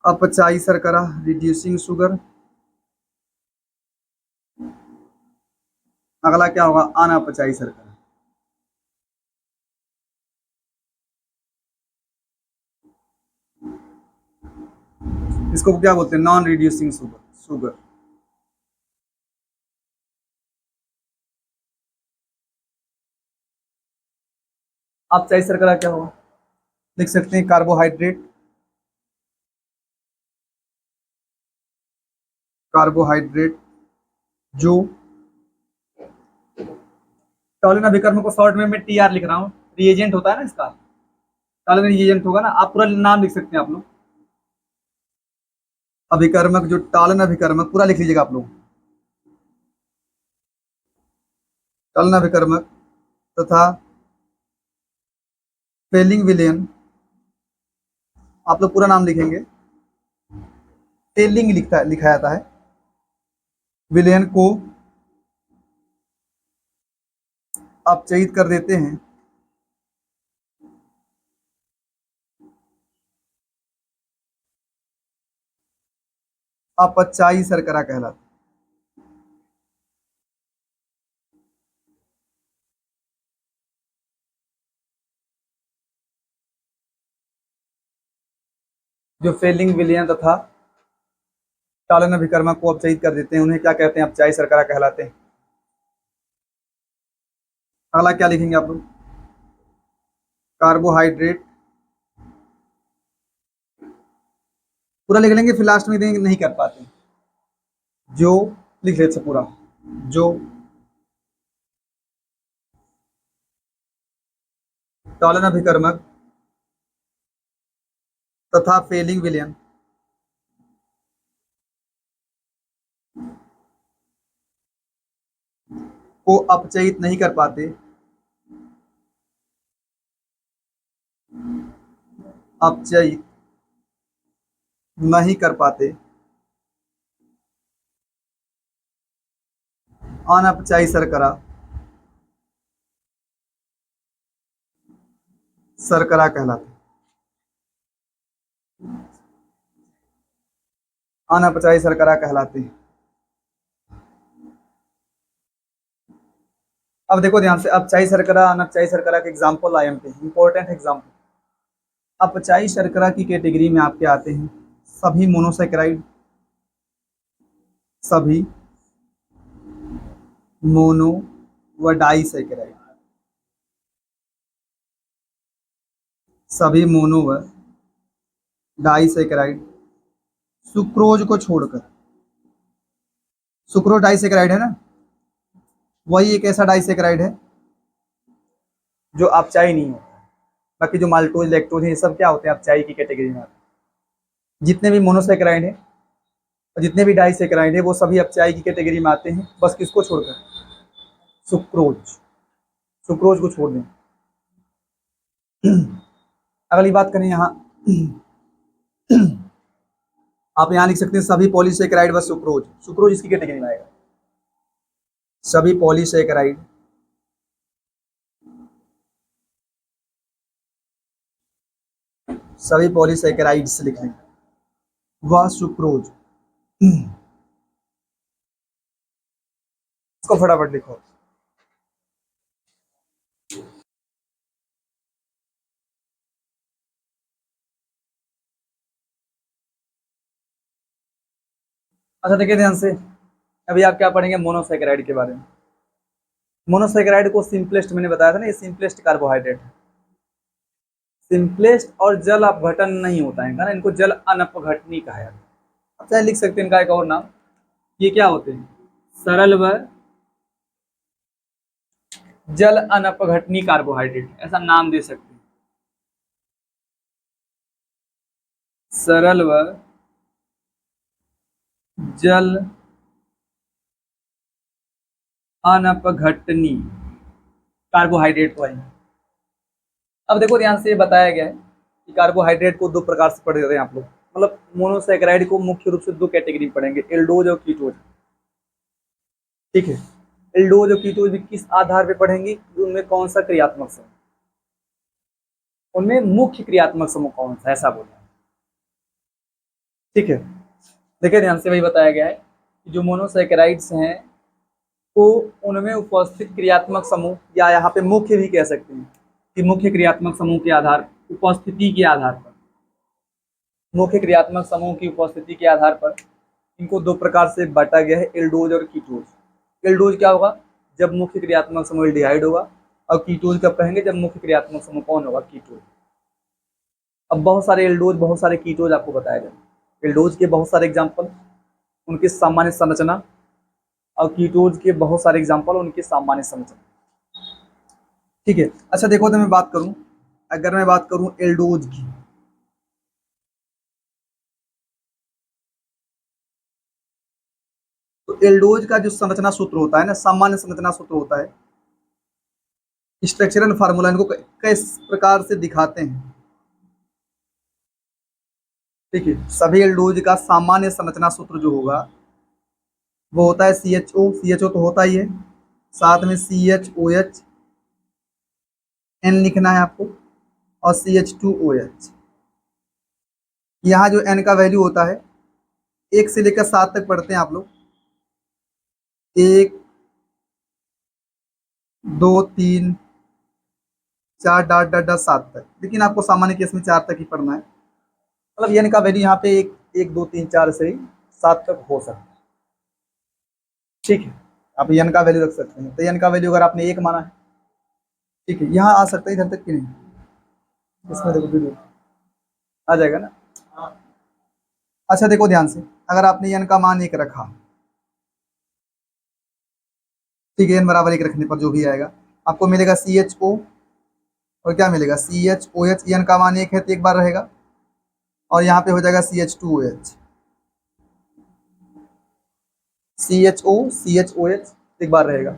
अपचायी शर्करा, रिड्यूसिंग शुगर। अगला क्या होगा? अनपचायी शर्करा। इसको क्या बोलते हैं? Non reducing sugar. अपचायी शर्करा क्या होगा? लिख सकते हैं कार्बोहाइड्रेट कार्बोहाइड्रेट जो टॉलिन अभिकर्मक को शॉर्ट में मैं टीआर लिख रहा हूँ, रिएजेंट होता है ना इसका, टॉलिन रिएजेंट होगा ना, आप पूरा नाम लिख सकते हैं आप लोग। अभिकर्मक जो टॉलिन अभिकर्मक पूरा लिख लीजिएगा आप लोग। टॉलिन अभिकर्मक तथा फेलिंग विलेन, आप लोग पूरा नाम लिखेंगे। फेलिंग लिखा जाता है, विलेन को अपचयित कर देते हैं अपचायी शर्करा कहलाता है। जो फेलिंग विलियन तथा टॉलिन अभिकर्मक को अपचयित कर देते हैं उन्हें क्या कहते हैं? अपचायी शर्करा कहलाते हैं। अगला क्या लिखेंगे आप लोग? कार्बोहाइड्रेट पूरा लिख लेंगे, फिर लास्ट में नहीं कर पाते, जो लिख लेते पूरा, जो टॉलिन अभिकर्मक तथा फेलिंग विलियन को अपचयित नहीं कर पाते, अपचयित नहीं कर पाते अनपचायी शर्करा शर्करा कहलाते, अनपचायी शर्करा कहलाते हैं। अब देखो ध्यान से, अपचायी शर्करा अनपचायी शर्करा के एग्जाम्पल आईएमपी, इंपॉर्टेंट एग्जाम्पल। अपचायी शर्करा की कैटेगरी में आपके आते हैं सभी मोनोसैकेराइड, सभी मोनो व डाइसैकेराइड, सभी मोनो व डाइसैकेराइड सुक्रोज को छोड़कर। सुक्रोज डाइसैकेराइड है ना, वही एक ऐसा डाइसैकेराइड है जो अपचायी नहीं होता। बाकी जो माल्टोज लैक्टोज है ये सब क्या होते हैं? अपचायी की कैटेगरी में आते हैं। जितने भी मोनोसैकेराइड है और जितने भी डाइसैकेराइड है वो सभी अपचायी की कैटेगरी में आते हैं, बस किसको छोड़कर? सुक्रोज, सुक्रोज को छोड़ दें। अगली बात करें यहाँ, आप यहाँ लिख सकते हैं सभी पॉलीसैकेराइड व सुक्रोज। सुक्रोज इसकी कैटेगरी में आएगा, सभी पॉलीसैकेराइड सभी पॉलीसैकेराइड्स लिख लें व सुक्रोज। इसको फटाफट लिखो। अच्छा देखिए ध्यान से, अभी आप क्या पढ़ेंगे? मोनोसैकेराइड के बारे में। मोनोसैकेराइड को सिंपलेस्ट मैंने बताया था ना, ये सिंपलेस्ट कार्बोहाइड्रेट है। सिंपलेस्ट और जल अपघटन नहीं होता है ना, इनको जल अनपघटनी कहा जाता है। अब चाहे लिख सकते हैं इनका एक और नाम, ये क्या होते हैं? सरल व जल अनपघटनी कार्बोहाइड्रेट, ऐसा नाम दे सकते हैं। सरल व जल अनपघटनी कार्बोहाइड्रेट तो है। अब देखो ध्यान से, ये बताया गया है कि कार्बोहाइड्रेट को दो प्रकार से पढ़ रहे हैं आप लोग, मतलब मोनोसैकेराइड को मुख्य रूप से दो कैटेगरी में पढ़ेंगे, एल्डोज और कीटोज। ठीक है, एल्डोज और कीटोज किस आधार पे पढ़ेंगे? उनमें कौन सा क्रियात्मक समूह, उनमें मुख्य क्रियात्मक समूह कौन सा, ऐसा बोला। ठीक है, देखिए ध्यान से, वही बताया गया है कि जो मोनोसैकेराइड्स हैं को उनमें उपस्थित क्रियात्मक समूह, या यहाँ पे मुख्य भी कह सकते हैं कि मुख्य क्रियात्मक समूह के आधार, उपस्थिति के आधार पर, मुख्य क्रियात्मक समूह की उपस्थिति के आधार पर इनको दो प्रकार से बांटा गया है, एल्डोज और कीटोज। एल्डोज क्या होगा? जब मुख्य क्रियात्मक समूह एल्डिहाइड होगा, और कीटोज कब कहेंगे? जब मुख्य क्रियात्मक समूह कौन होगा? कीटोज। अब बहुत सारे एल्डोज बहुत सारे कीटोज आपको बताया जाए। एल्डोज के बहुत सारे एग्जाम्पल, उनकी सामान्य संरचना, और कीटोज के बहुत सारे एग्जाम्पल, उनकी सामान्य संरचना। ठीक है, अच्छा देखो, तो मैं बात करूं, अगर मैं बात करूं एल्डोज की, तो एल्डोज का जो संरचना सूत्र होता है ना, सामान्य संरचना सूत्र होता है, स्ट्रक्चरल फार्मूला, इनको किस प्रकार से दिखाते हैं। ठीक है, सभी एल्डोज का सामान्य संरचना सूत्र जो होगा वो होता है सी एच ओ तो होता ही है, साथ में CHOH, N लिखना है आपको, और CH2OH। यहाँ जो N का वैल्यू होता है, 1 से लेकर 7 तक पढ़ते हैं आप लोग, 1 2 3 4 डॉट डॉट डॉट 7 तक, लेकिन आपको सामान्य केस में 4 तक ही पढ़ना है। मतलब N का वैल्यू यहाँ पे 1 1 2 3 4 से ही 7 तक हो सकता है। ठीक है, आप N का वैल्यू रख सकते हैं, तो N का वैल्यू अगर आपने 1 माना है, ठीक है, यहाँ आ सकता है इधर तक कि नहीं, इसमें देखो वीडियो आ जाएगा ना। अच्छा देखो ध्यान से, अगर आपने N का मान 1 रखा, ठीक है, N बराबर 1 रखने पर जो भी आएगा आपको मिलेगा CHO, और क्या मिलेगा CHOH। N का मान 1 है तो 1 बार रहेगा, और यहाँ पे हो जाएगा CH2OH, CHOH 1 बार रहेगा,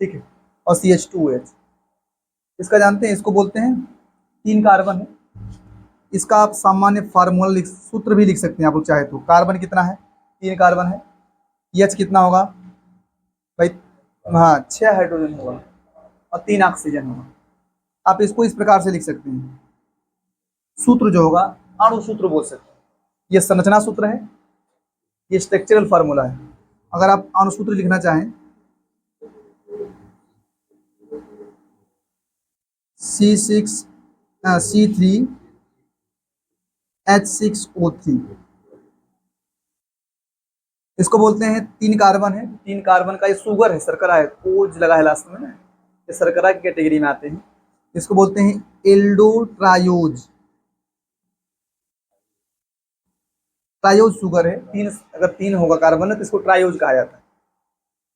ठीक है, और CH2OH, इसका जानते हैं, इसको बोलते हैं 3 कार्बन है। इसका आप सामान्य फार्मूला सूत्र भी लिख सकते हैं आप लोग चाहे तो। कार्बन कितना है, 3 कार्बन है, H कितना होगा भाई, हाँ 6 हाइड्रोजन होगा, और 3 ऑक्सीजन होगा। आप इसको इस प्रकार से लिख सकते हैं, सूत्र जो होगा अणु सूत्र बोल सकते हैं। ये संरचना सूत्र है, ये स्ट्रक्चरल फार्मूला है। अगर आप अणु सूत्र लिखना चाहें, C6H6O3, इसको बोलते हैं 3 कार्बन है, 3 कार्बन का ये शुगर है, शर्करा है, ओज लगा है लास्ट में ना, ये शर्करा की कैटेगरी में आते हैं। इसको बोलते हैं एल्डोट्रायोज, ट्रायोज शुगर है। अगर 3 होगा कार्बन है तो इसको ट्रायोज कहा जाता है।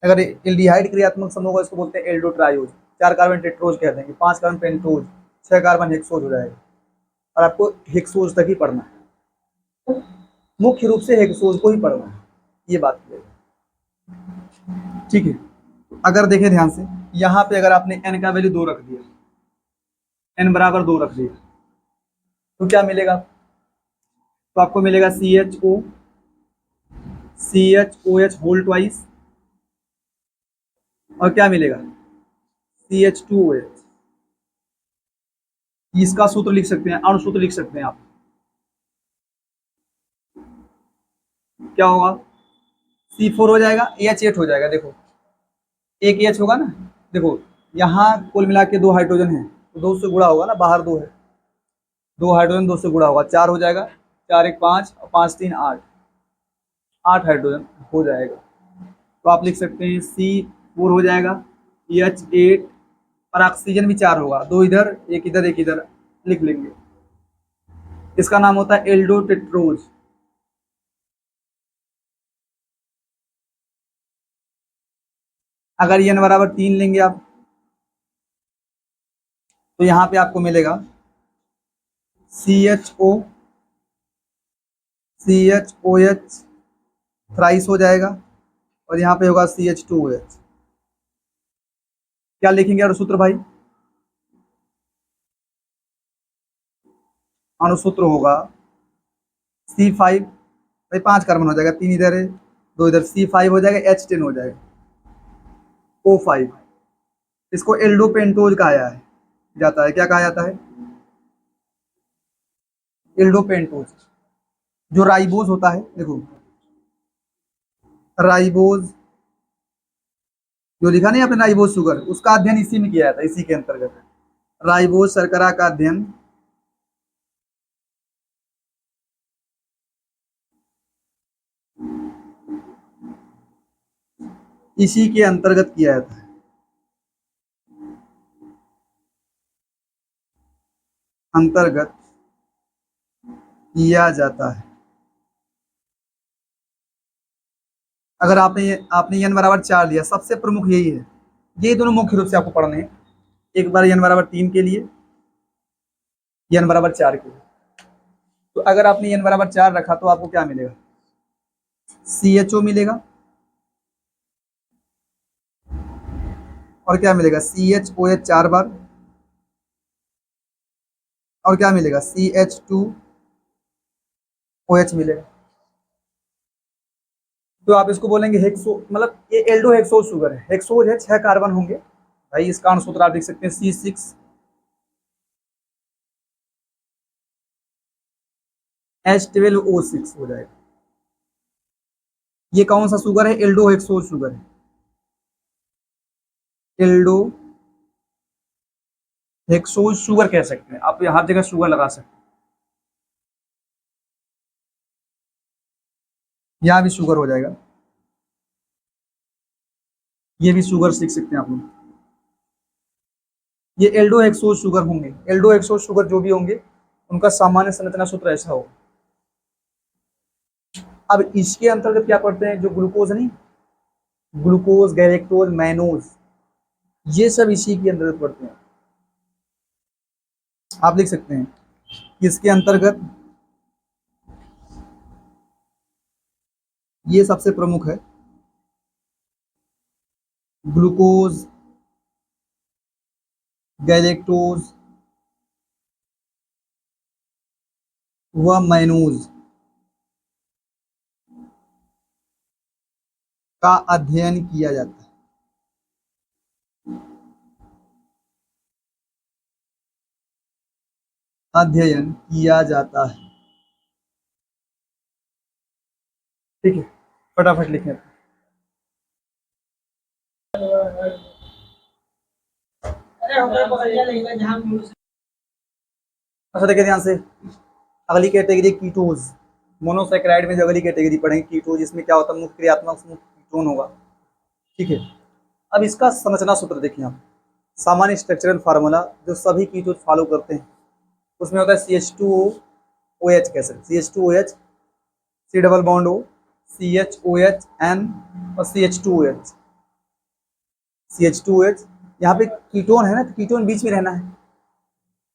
अगर एल्डिहाइड क्रियात्मक समूह होगा इसको बोलते हैं एल्डोट्रायोज। 4 कार्बन टेट्रोज कह देंगे, 5 कार्बन पेंटोज, 6 कार्बन हेक्सोज हो जाएगा, और आपको हेक्सोज तक ही पढ़ना है, मुख्य रूप से हेक्सोज को ही पढ़ना है, ये बात है। ठीक है, अगर देखें ध्यान से, यहाँ पे अगर आपने N का वैल्यू 2 रख दिया, N बराबर 2 रख दिया, तो क्या मिलेगा, तो आपको मिलेगा CHOH होल ट्वाइस, और क्या मिलेगा CH2OH। इसका सूत्र लिख सकते हैं, अणु सूत्र लिख सकते हैं आप, क्या होगा, C4 हो जाएगा, H8 हो जाएगा। देखो एक H होगा ना, देखो यहाँ कुल मिला के 2 हाइड्रोजन है, तो 2 से गुणा होगा ना, बाहर 2 है, 2 हाइड्रोजन 2 से गुणा होगा, 4 हो जाएगा, 4 1 5 और 5 3 8, 8 हाइड्रोजन हो जाएगा। तो आप लिख सकते हैं C4 हो जाएगा, H8, और ऑक्सीजन भी 4 होगा, 2 इधर 1 इधर 1 इधर लिख लेंगे। इसका नाम होता है एल्डोटेट्रोज। अगर N बराबर 3 लेंगे आप, तो यहाँ पे आपको मिलेगा CHOH थ्राइस हो जाएगा, और यहाँ पे होगा CH2OH। क्या लिखेंगे अणुसूत्र भाई, अणुसूत्र होगा C5, भाई 5 कार्बन हो जाएगा, 3 इधर है 2 इधर, C5 हो जाएगा, H10 हो जाएगा, O5। इसको एल्डोपेंटोज कहा जाता है, क्या कहा जाता है, एल्डोपेंटोज। जो राइबोज होता है, देखो राइबोज जो लिखा नहीं आपने, राइबोज शुगर, उसका अध्ययन इसी में किया जाता है, इसी के अंतर्गत राइबोज शर्करा का अध्ययन इसी के अंतर्गत किया जाता है, अंतर्गत किया जाता है। अगर आपने n बराबर 4 लिया, सबसे प्रमुख यही है, ये दोनों मुख्य रूप से आपको पढ़ने हैं। एक बार n बराबर 3 के लिए, n बराबर 4 के लिए। तो अगर आपने n बराबर 4 रखा तो आपको क्या मिलेगा, CHO मिलेगा, और क्या मिलेगा, CHOH 4 बार, और क्या मिलेगा, CH2OH मिलेगा। तो आप इसको बोलेंगे हेक्सो, मतलब ये एल्डो हेक्सोज शुगर है। हेक्सोज है, 6 कार्बन होंगे भाई। इसका अणुसूत्र आप लिख सकते हैं C6H12O6 हो जाएगा। ये कौन सा शुगर है, एल्डो हेक्सोज शुगर है, एल्डो हेक्सोज शुगर कह सकते हैं आप, हर जगह शुगर लगा सकते हैं। यहाँ भी शुगर हो जाएगा, ये भी शुगर सीख सकते हैं आप लोग। ये एल्डो हेक्सोज शुगर होंगे। एल्डो हेक्सोज शुगर जो भी होंगे उनका सामान्य संरचना सूत्र ऐसा होगा। अब इसके अंतर्गत क्या पढ़ते हैं, जो ग्लूकोज नहीं, ग्लूकोज, गैलेक्टोज, मैनोज, ये सब इसी के अंतर्गत पढ़ते हैं। आप लिख सकते हैं इसके अंतर्गत ये सबसे प्रमुख है, ग्लूकोज, गैलेक्टोज व मैनोज का अध्ययन किया जाता है। अध्ययन किया जाता है, ठीक है। फटाफट लिखें। अच्छा देखिए ध्यान से, अगली कैटेगरी कीटोज। मोनोसैकेराइड में जो अगली कैटेगरी पढ़ेंगे कीटोज, इसमें क्या होता है, मुख्य क्रियात्मक समूह कीटोन होगा, ठीक है। अब इसका संरचना सूत्र देखिए आप, सामान्य स्ट्रक्चरल फार्मूला जो सभी कीटोज फॉलो करते हैं, उसमें होता है CH2OH, कैसे CH2OH, C double bond O, CHOHN और CH2OH। यहाँ पे कीटोन है ना, तो कीटोन बीच में रहना है,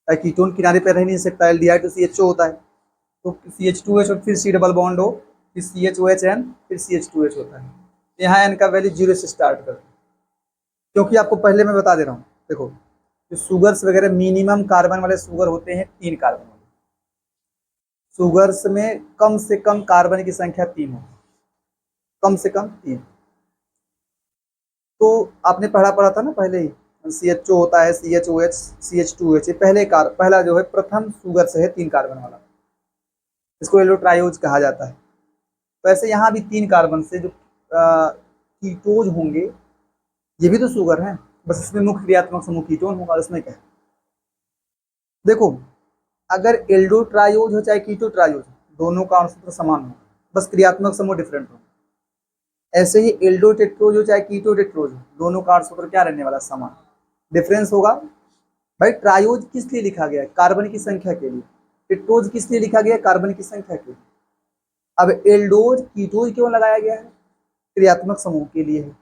कीटोन किनारे पे रह नहीं सकता, एल्डिहाइड तो CHO होता है, तो CH2OH और फिर C डबल बॉन्ड O, फिर CHOHN, फिर CH2OH होता है। यहाँ n का वैल्यू 0 से स्टार्ट करते हैं, क्योंकि आपको पहले मैं बता दे रहा हूँ। देखो जो शुगर्स वगैरह मिनिमम कार्बन वाले शुगर होते हैं 3 कार्बन वाले, शुगर्स में कम से कम कार्बन की संख्या 3 हो, कम से कम 3। तो आपने पढ़ा था ना पहले ही, CHO होता है, CHOH, CH2OH, पहला जो है प्रथम शुगर से है 3 कार्बन वाला, इसको एल्डोट्रायोज कहा जाता है। वैसे यहाँ भी 3 कार्बन से जो कीटोज होंगे, ये भी तो शुगर है, बस इसमें मुख्य क्रियात्मक समूह कीटोन होगा, इसमें क्या है। देखो अगर एल्डोट्रायोज हो चाहे कीटोट्रायोज, दोनों का अणुसूत्र समान हो, बस क्रियात्मक समूह डिफरेंट हो। ऐसे ही एल्डोटेट्रोज हो चाहे कीटोटेट्रोज हो, दोनों का अणुसूत्र क्या रहने वाला, समान। डिफरेंस होगा भाई, ट्रायोज किस लिए लिखा गया है, कार्बन की संख्या के लिए। टेट्रोज किस लिए लिखा गया है, कार्बन की संख्या के लिए। अब एल्डोज कीटोज क्यों लगाया गया है, क्रियात्मक समूह के लिए है।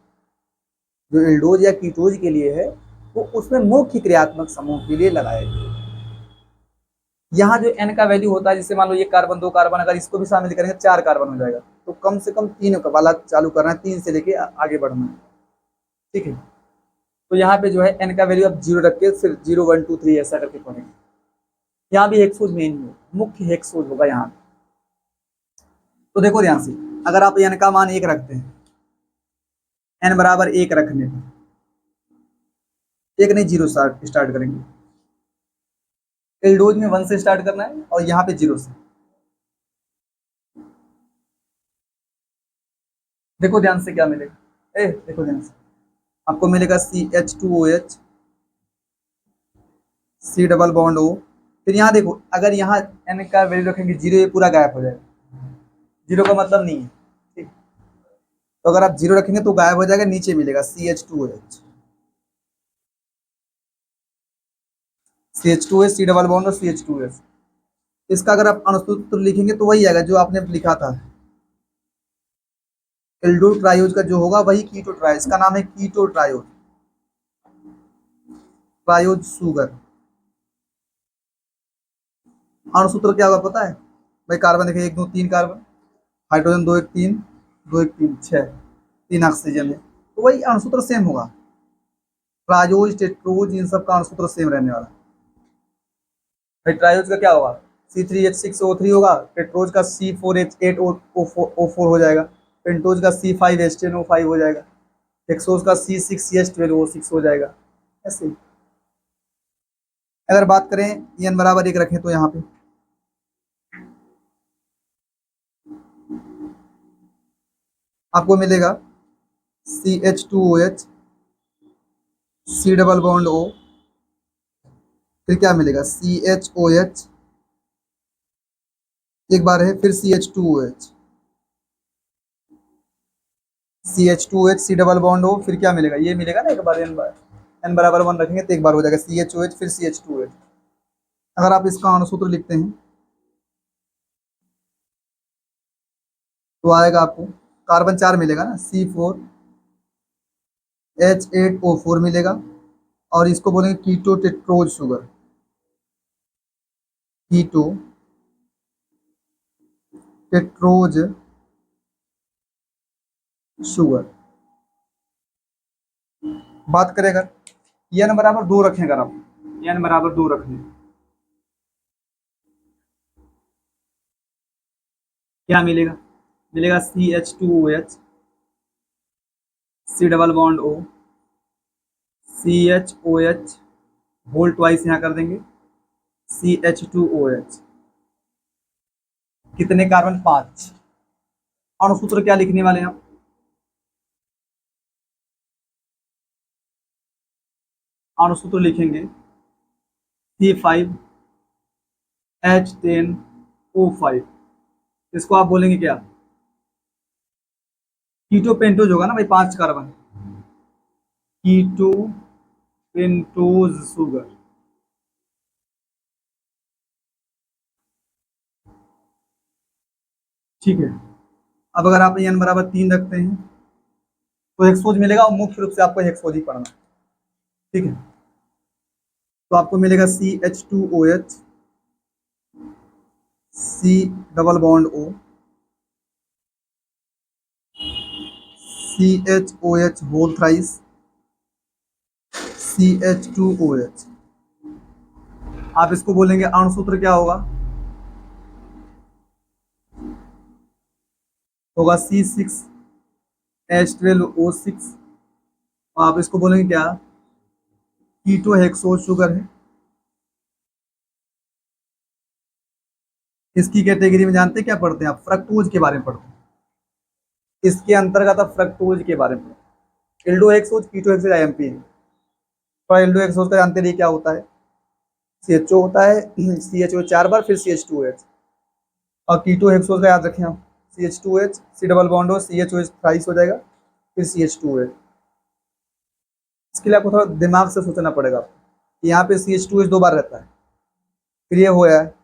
जो एल्डोज या कीटोज के लिए है वो उसमें मुख्य क्रियात्मक समूह के लिए लगाया गया। यहाँ जो n का वैल्यू होता है, जैसे मान लो ये कार्बन, 2 कार्बन, अगर इसको भी शामिल करेंगे 4 कार्बन हो जाएगा, तो कम से कम 3 वाला चालू करना है, 3 से लेके आगे बढ़ना है, ठीक है। तो यहाँ पे जो है n का वैल्यू आप 0 रख के फिर 0 1 2 3 ऐसा करके पढ़ेंगे। यहाँ भी हेक्सोज मेन है, मुख्य हेक्सोज होगा यहाँ। तो देखो ध्यान से, अगर आप n का मान 1 रखते हैं, n बराबर 1 रखने पर, 1 नहीं 0 स्टार्ट करेंगे। एल्डोज में 1 से स्टार्ट करना है और यहाँ पे 0 से। देखो ध्यान से क्या मिलेगा, देखो ध्यान से, आपको मिलेगा CH2OH, C double bond O। फिर यहाँ देखो, अगर यहाँ n का वैल्यू रखेंगे 0, ये पूरा गायब हो जाएगा, 0 का मतलब नहीं है, ठीक। तो अगर आप 0 रखेंगे तो गायब हो जाएगा, नीचे मिलेगा CH2OH, CH2OH, C double bond और CH2OH। इसका अगर आप अणुसूत्र लिखेंगे तो वही आएगा जो आपने लिखा था, एल्डो ट्रायोज का जो होगा वही कीटो ट्रायोज, इसका नाम है कीटो ट्रायोज, ट्रायोज शुगर। अणुसूत्र क्या होगा पता है भाई? कार्बन देखिए, 1 2 3 कार्बन, हाइड्रोजन 2 1 3, 2 1 3 6, 3 ऑक्सीजन है, तो वही अणुसूत्र सेम होगा। ट्रायोज, टेट्रोज, इन सब का अणुसूत्र सेम रहने वाला। भाई ट्रायोज का क्या होगा? C3H6O3 होगा, टेट्रोज का C4H8O4 हो जाएगा, पेंटोज का C5H10O5 हो जाएगा, हेक्सोज का C6H12O6 हो जाएगा। ऐसे ही अगर बात करें n बराबर 1 रखें तो यहाँ पे आपको मिलेगा CH2OH, C double bond O, फिर क्या मिलेगा CHOH, एक बार है, फिर CH2OH, CH2OH, C double bond O, फिर क्या मिलेगा? ये मिलेगा ना एक बार, n बराबर 1 रखेंगे तो एक बार हो जाएगा CHOH, फिर CH2OH। अगर आप इसका अणुसूत्र लिखते हैं तो आएगा आपको, कार्बन 4 मिलेगा ना, C4H8O4 मिलेगा, और इसको बोलेंगे कीटो टेट्रोज शुगर, कीटो टेट्रोज शुगर। बात करें अगर n बराबर 2 रखें, अगर आप n बराबर 2 रखें, क्या मिलेगा? मिलेगा CH2OH, C double bond O, CHOH, whole twice यहाँ कर देंगे, CH2OH, कितने कार्बन? 5। अणुसूत्र क्या लिखने वाले हैं आप? अणुसूत्र लिखेंगे C5H10O5, इसको आप बोलेंगे क्या? कीटो पेंटोज होगा ना भाई, 5 कार्बन, कीटो पेंटोज शुगर। ठीक है, अब अगर आप n बराबर 3 रखते हैं तो हेक्सोज मिलेगा, और मुख्य रूप से आपको हेक्सोज ही पढ़ना। ठीक है, तो आपको मिलेगा CH2OH, C double bond O, CHOH whole thrice, CH2OH। आप इसको बोलेंगे अणुसूत्र क्या होगा? होगा C6H12O6, आप इसको बोलेंगे क्या? कीटो हेक्सोज शुगर है। इसकी कैटेगरी में जानते हैं क्या पढ़ते हैं आप? फ्रक्टोज के बारे में पढ़ते हैं, इसके अंतर्गत आप फ्रक्टोज के बारे में, aldohexose, ketohexose, IMP है। तो एल्डो हेक्सोज का जानते रहिए क्या होता है? CHO होता है, CHO 4 बार, फिर CH2OH। और कीटो हेक्सोज का याद रखें आप, CH2OH, C डबल बॉन्ड हो, CHOH थ्राइस हो जाएगा, फिर CH2OH। इसके लिए आपको थोड़ा दिमाग से सोचना पड़ेगा कि यहाँ पे CH2OH 2 बार रहता है, फिर ये हो है,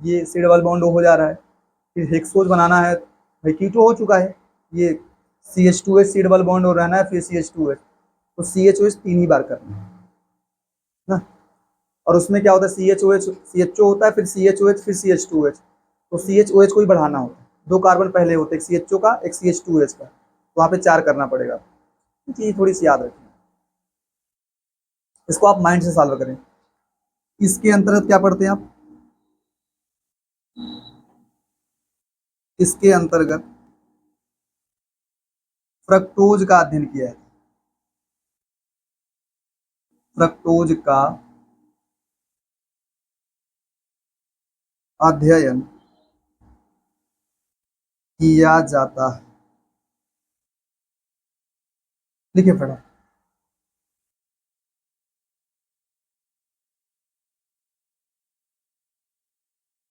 ये C डबल बॉन्ड हो जा रहा है, फिर हेक्सोज बनाना है, भाई कीटो हो चुका है, ये CH2OH, C डबल बॉन्ड हो रहना है, फिर CH2OH, तो CHOH 3 ही बार करना है ना। और उसमें क्या होता है? CHOH, CHO होता है, फिर CHOH, फिर CH2OH, तो CHOH को ही बढ़ाना होता है, 2 कार्बन पहले होते हैं, एक CHO का, एक CH2OH का, तो वहाँ पे 4 करना पड़ेगा। चीज़ थोड़ी सी याद रखें, इसको आप माइंड से सॉल्व करें। इसके अंतर्गत क्या पढ़ते हैं आप? इसके अंतर्गत फ्रक्टोज का अध्ययन किया है, फ्रक्टोज का अध्ययन किया जाता है। लिखिए फटाफट।